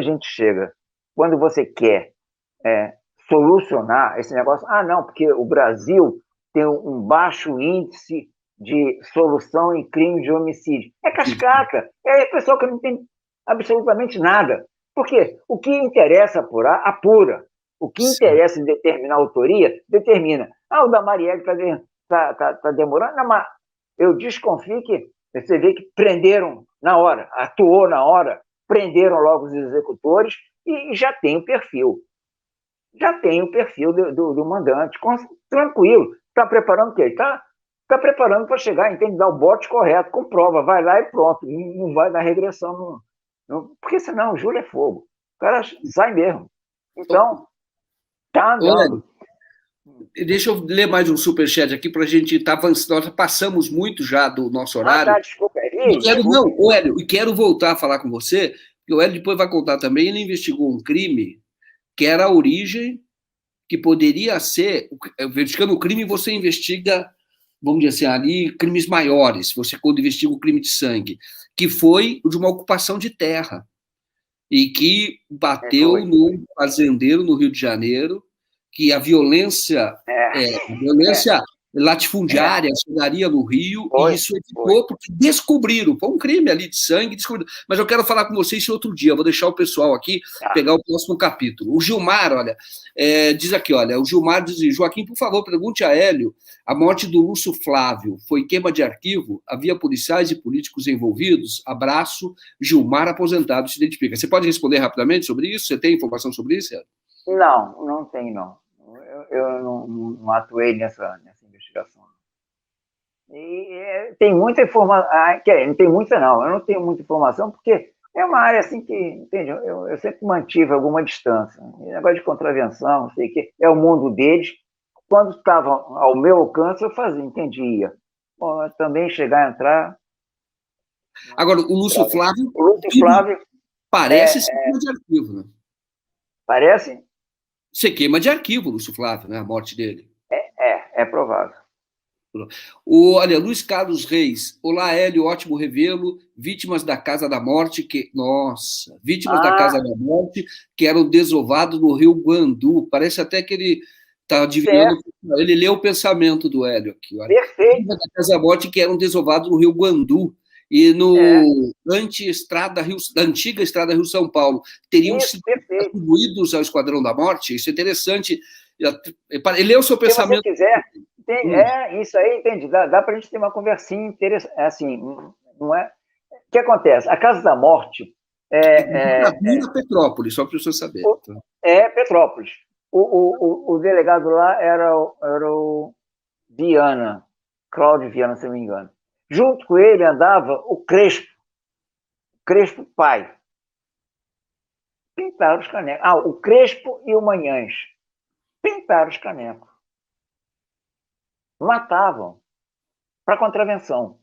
você quer solucionar esse negócio, não, porque o Brasil tem um baixo índice de solução em crime de homicídio. É cascaca. É pessoal que não tem absolutamente nada. Porque o que interessa apurar, apura. O que interessa em determinar a autoria, determina. O da Marielle está demorando. Não, mas eu desconfio que você vê que prenderam na hora, atuou na hora, prenderam logo os executores e já tem o perfil. Já tem o perfil do mandante. Tranquilo. Está preparando o quê? Está preparando para chegar, entende? Dar o bote correto, com prova, vai lá e pronto. Não vai dar regressão. Porque senão o júri é fogo. O cara sai mesmo. Então, tá andando. Deixa eu ler mais um superchat aqui para a gente estar avançando. Nós passamos muito já do nosso horário. Desculpa. Hélio, e quero voltar a falar com você, porque o Hélio depois vai contar também, ele investigou um crime que era a origem, que poderia ser, investigando o crime, você investiga, vamos dizer assim, ali, crimes maiores, você quando investiga o crime de sangue, que foi o de uma ocupação de terra, e que bateu no fazendeiro no Rio de Janeiro, que a violência latifundiária chegaria no Rio, e isso evitou, porque descobriram, foi um crime ali de sangue, descobriram. Mas eu quero falar com vocês isso outro dia, eu vou deixar o pessoal aqui pegar o próximo capítulo. O Gilmar, olha, diz aqui, olha, o Gilmar diz, Joaquim, por favor, pergunte a Hélio, a morte do Lúcio Flávio foi queima de arquivo? Havia policiais e políticos envolvidos? Abraço, Gilmar, aposentado, se identifica. Você pode responder rapidamente sobre isso? Você tem informação sobre isso, Hélio? Não tem, não. Eu não atuei nessa investigação. Tem muita informação, não tem muita não, eu não tenho muita informação, porque é uma área assim que, entende, eu sempre mantive alguma distância. Negócio de contravenção, não sei o quê, é o mundo deles. Quando estava ao meu alcance, eu fazia, entendia. Bom, também chegar a entrar. Agora, o Lúcio Flávio, O Lúcio Flávio parece ser queima de arquivo, né? Parece? Você queima de arquivo, Lúcio Flávio, né? A morte dele. É provável. Olha, Luiz Carlos Reis. Olá, Hélio, ótimo revê-lo. Vítimas da Casa da Morte, vítimas da Casa da Morte que eram desovados no Rio Guandu. Parece até que ele está adivinhando. Ele leu o pensamento do Hélio aqui. Olha. Perfeito. Vítimas da Casa da Morte que eram desovados no Rio Guandu. E na antiga estrada Rio-São Paulo, teriam sido atribuídos ao Esquadrão da Morte? Isso é interessante. Ele leu o seu pensamento. Se você quiser, isso aí, entende? Dá para a gente ter uma conversinha interessante. Assim, não é? O que acontece? A Casa da Morte na Petrópolis, só para o senhor saber. Petrópolis. O delegado lá era o Viana, Cláudio Viana, se não me engano. Junto com ele andava o Crespo pai. Pintaram os canecos. O Crespo e o Manhães. Pintaram os canecos. Matavam para contravenção.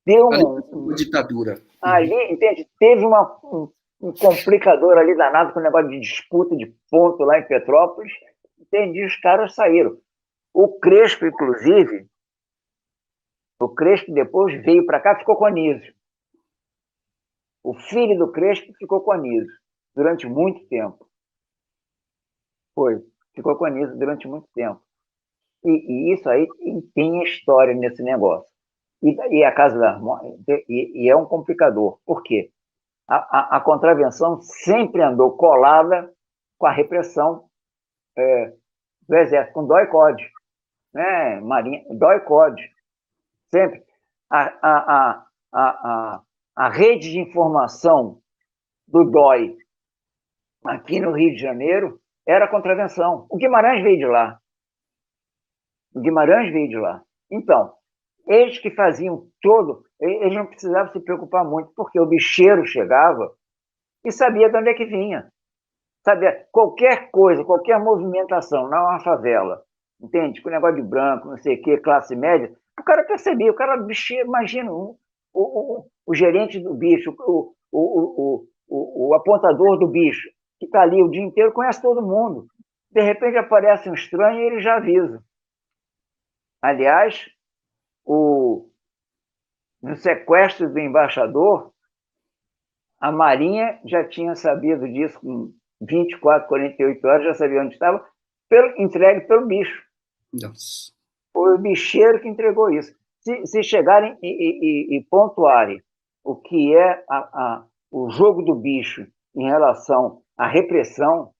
Deu uma ditadura. Ali, entende? Teve um complicador ali danado com o negócio de disputa de ponto lá em Petrópolis. Entendi, os caras saíram. O Crespo, inclusive, depois veio para cá e ficou com a Anísio. O filho do Crespo ficou com a Anísio durante muito tempo. Ficou com a Anísio durante muito tempo. E isso aí tem história nesse negócio. E a Casa da Morte é um complicador. Por quê? A contravenção sempre andou colada com a repressão do Exército, com DOI-CODE. Né? Marinha, DOI-CODE. Sempre. A rede de informação do DOI aqui no Rio de Janeiro era a contravenção. O Guimarães veio de lá. Então, eles que faziam eles não precisavam se preocupar muito, porque o bicheiro chegava e sabia de onde é que vinha. Sabia qualquer coisa, qualquer movimentação na favela, entende? Com o negócio de branco, não sei o quê, classe média, o cara percebia, o cara bicheiro, imagina, o gerente do bicho, o apontador do bicho, que está ali o dia inteiro, conhece todo mundo. De repente aparece um estranho e ele já avisa. Aliás, no sequestro do embaixador, a Marinha já tinha sabido disso com 24, 48 horas, já sabia onde estava, entregue pelo bicho. Nossa. Foi o bicheiro que entregou isso. Se chegarem e pontuarem o que é o jogo do bicho em relação à repressão,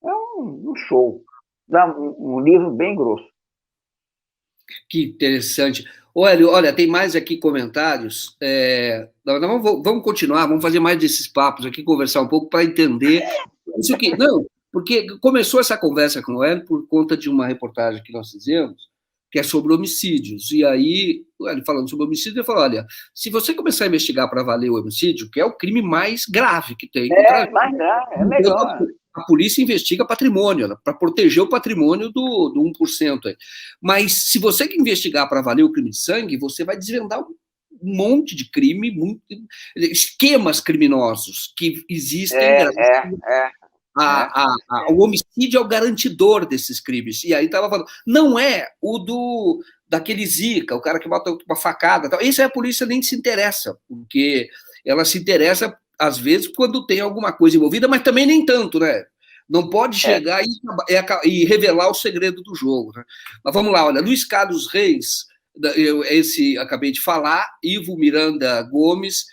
é um show. Dá um livro bem grosso. Que interessante. Olha, tem mais aqui comentários. Vamos continuar, vamos fazer mais desses papos aqui, conversar um pouco para entender isso aqui. Não, porque começou essa conversa com o Hélio por conta de uma reportagem que nós fizemos, que é sobre homicídios. E aí, ele falando sobre homicídio, ele falou: olha, se você começar a investigar para valer o homicídio, que é o crime mais grave que tem. Mais grave, é melhor. A polícia investiga patrimônio, para proteger o patrimônio do 1%. Aí. Mas se você que investigar para valer o crime de sangue, você vai desvendar um monte de crime, esquemas criminosos que existem. O homicídio é o garantidor desses crimes. E aí estava falando, não é o daquele Zica, o cara que mata uma facada. Tal. Isso aí a polícia nem se interessa, porque ela se interessa às vezes, quando tem alguma coisa envolvida, mas também nem tanto, né? Não pode chegar e revelar o segredo do jogo. Né? Mas vamos lá, olha, Luiz Carlos Reis, esse acabei de falar, Ivo Miranda Gomes,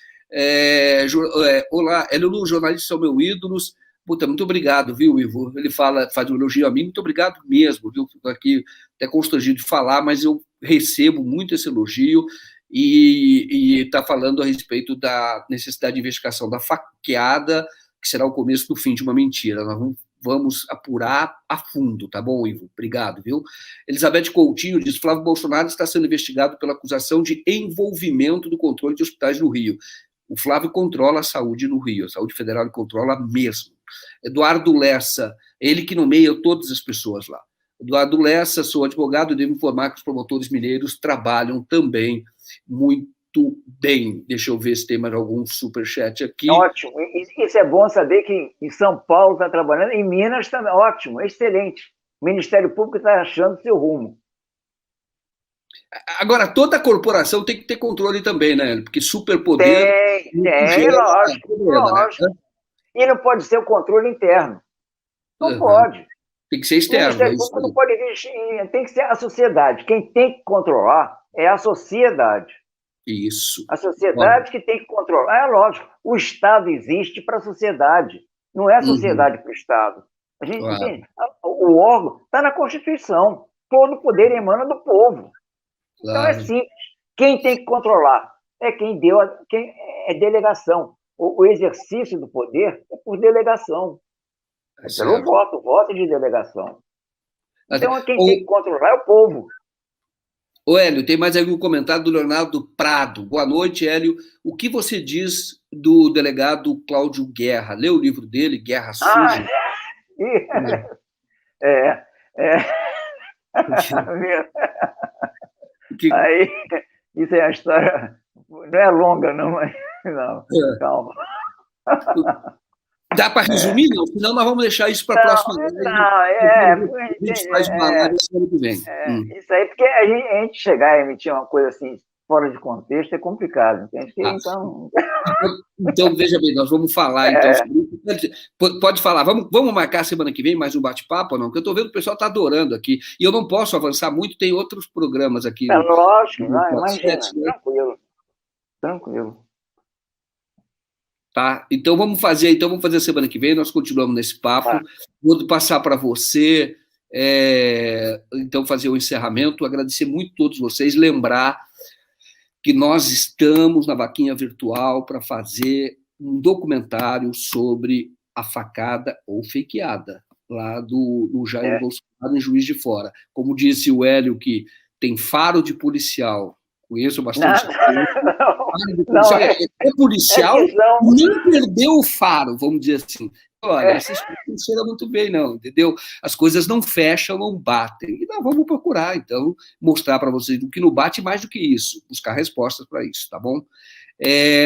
olá, Hélio, jornalistas são meus ídolos. Puta, muito obrigado, viu, Ivo? Ele faz um elogio a mim, muito obrigado mesmo, viu? Fico aqui até constrangido de falar, mas eu recebo muito esse elogio. E está falando a respeito da necessidade de investigação da faqueada, que será o começo do fim de uma mentira. Nós vamos apurar a fundo, tá bom, Ivo? Obrigado, viu? Elizabeth Coutinho diz: Flávio Bolsonaro está sendo investigado pela acusação de envolvimento do controle de hospitais no Rio. O Flávio controla a saúde no Rio, a saúde federal ele controla mesmo. Eduardo Lessa, ele que nomeia todas as pessoas lá. Eduardo Lessa, sou advogado e devo informar que os promotores mineiros trabalham também muito bem. Deixa eu ver se tem mais algum superchat aqui. Ótimo. Isso é bom saber que em São Paulo está trabalhando, em Minas também. Ótimo, excelente. O Ministério Público está achando seu rumo. Agora, toda corporação tem que ter controle também, né? Porque superpoder... Tem, lógico. Né? E não pode ser o controle interno. Não pode. Tem que ser externo. O Ministério Público não pode existir, tem que ser a sociedade. Quem tem que controlar é a sociedade. Isso. A sociedade que tem que controlar. É lógico, o Estado existe para a sociedade, não é a sociedade para o Estado. A gente entende? O órgão está na Constituição. Todo o poder emana do povo. Então é simples. Quem tem que controlar é quem é delegação. O exercício do poder é por delegação. É pelo voto, voto de delegação. Então quem tem que controlar é o povo. Ô, Hélio, tem mais algum comentário do Leonardo Prado. Boa noite, Hélio. O que você diz do delegado Cláudio Guerra? Leu o livro dele, Guerra Suja? Aí, isso é a história... Não é longa, não, mas... Não, calma. Dá para resumir? Não, senão nós vamos deixar isso para a próxima live. A gente faz uma live semana que vem. Isso aí, porque a gente chegar e emitir uma coisa assim fora de contexto é complicado, entende? Então, veja bem, nós vamos falar então sobre isso. Pode falar, vamos marcar semana que vem mais um bate-papo ou não? Porque eu estou vendo que o pessoal está adorando aqui. E eu não posso avançar muito, tem outros programas aqui. Lógico, imagina, tranquilo. Tá? Então vamos fazer a semana que vem, nós continuamos nesse papo. Vou passar para você, então, fazer o encerramento, agradecer muito a todos vocês, lembrar que nós estamos na Vaquinha Virtual para fazer um documentário sobre a facada ou fakeada lá do Jair Bolsonaro em Juiz de Fora. Como disse o Hélio, que tem faro de policial, conheço bastante. É policial, nem perdeu o faro, vamos dizer assim. Olha, essas coisas não funcionam muito bem, não, entendeu? As coisas não fecham, não batem. E nós vamos procurar, então, mostrar para vocês o que não bate mais do que isso, buscar respostas para isso, tá bom?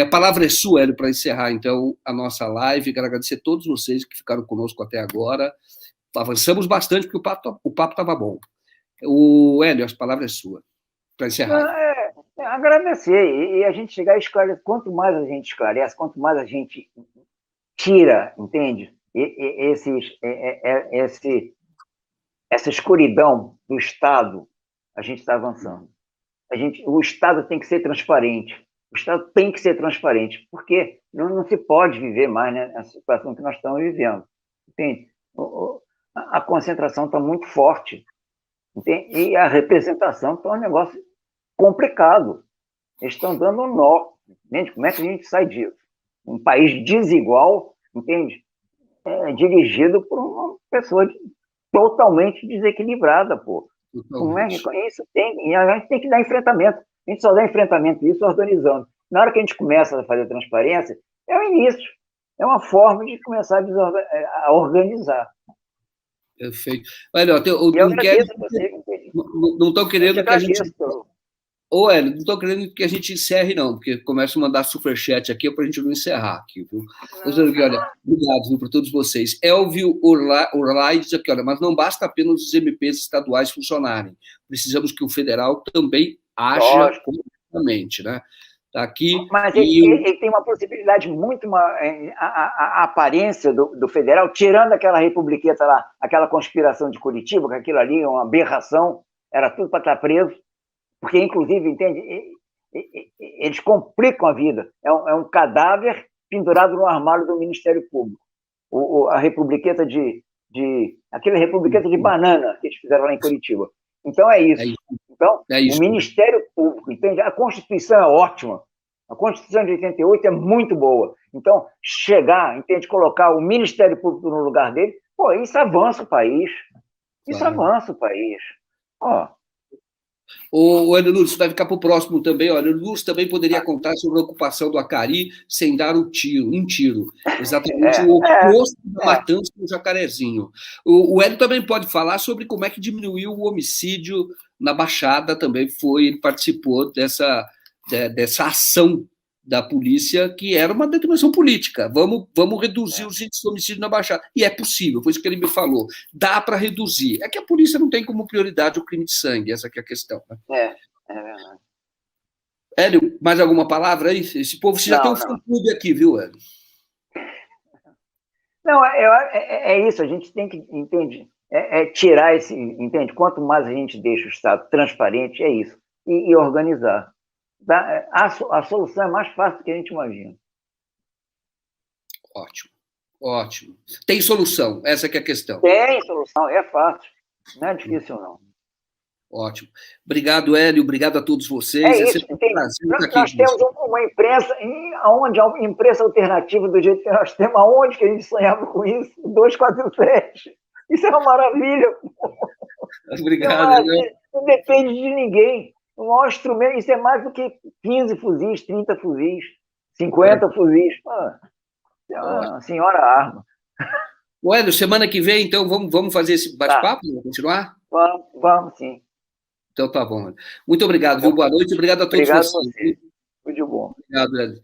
A palavra é sua, Hélio, para encerrar, então, a nossa live. Quero agradecer a todos vocês que ficaram conosco até agora. Avançamos bastante, porque o papo estava bom. O Hélio, a palavra é sua, para encerrar. Agradecer, e a gente chegar a esclarecer, quanto mais a gente esclarece, quanto mais a gente tira, entende? Essa escuridão do Estado, a gente está avançando. O Estado tem que ser transparente. O Estado tem que ser transparente, porque não se pode viver mais, né, a situação que nós estamos vivendo. Entende? A concentração está muito forte. Entende? E a representação está um negócio complicado. Eles estão dando um nó. Entende? Como é que a gente sai disso? Um país desigual, entende? Dirigido por uma pessoa totalmente desequilibrada, pô. Como é que isso tem? E a gente tem que dar enfrentamento. A gente só dá enfrentamento isso organizando. Na hora que a gente começa a fazer transparência, é o início. É uma forma de começar a organizar. Perfeito. Olha, não estão querendo que a gente... Ô, Hélio, não estou querendo que a gente encerre, não, porque começa a mandar superchat aqui para a gente não encerrar aqui, viu? Olha, obrigado, viu, para todos vocês. Elvio Orlai diz aqui, olha, mas não basta apenas os MPs estaduais funcionarem. Precisamos que o federal também haja completamente, né? Tá aqui. Mas ele tem uma possibilidade muito maior, a aparência do federal, tirando aquela republiqueta lá, aquela conspiração de Curitiba, que aquilo ali é uma aberração, era tudo para estar preso. Porque, inclusive, entende, eles complicam a vida. É um cadáver pendurado no armário do Ministério Público. A republiqueta aquela republiqueta de banana que eles fizeram lá em Curitiba. Então, é isso. Então, o Ministério Público, entende? A Constituição é ótima. A Constituição de 88 é muito boa. Então, colocar o Ministério Público no lugar dele, Pô, isso avança o país. Isso Claro. avança o país. Ó, O Hélio Nunes, vai ficar para o próximo também. Olha, o Nunes também poderia contar sobre a ocupação do Acari sem dar um tiro. Exatamente o é, oposto da é. matança do Jacarezinho. O Hélio também pode falar sobre como é que diminuiu o homicídio na Baixada, também ele participou dessa ação da polícia, que era uma determinação política. Vamos reduzir os índices de homicídio na Baixada. E é possível, foi isso que ele me falou. Dá para reduzir. É que a polícia não tem como prioridade o crime de sangue, essa que é a questão. Né? É verdade. Hélio, mais alguma palavra aí? Esse povo, você já tem um Não. fã-clube aqui, viu, Hélio? Não, é isso, a gente tem que, entende? Tirar esse, entende? Quanto mais a gente deixa o Estado transparente, é isso. E organizar. A solução é mais fácil do que a gente imagina. Ótimo, ótimo. Tem solução, essa que é a questão. Tem solução, é fácil. Não é difícil, não. Ótimo. Obrigado, Hélio, obrigado a todos vocês. É isso, entende? Nós temos uma imprensa, onde a imprensa alternativa, do jeito que nós temos, aonde que a gente sonhava com isso? 247. Isso é uma maravilha. Obrigado. Não depende de ninguém. O maior instrumento, isso é mais do que 15 fuzis, 30 fuzis, 50 fuzis. É uma senhora arma. O Hélio, semana que vem, então, vamos fazer esse bate-papo? Vamos continuar? Vamos sim. Então tá bom. Muito obrigado, viu? Boa noite. Obrigado a todos vocês. Você. Tudo de bom. Obrigado, Hélio.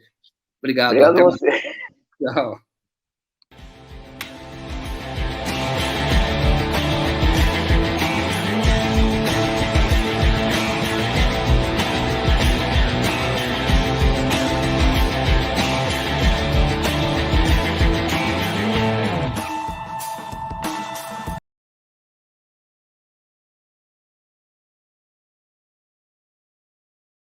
Obrigado. Obrigado a você. Tchau.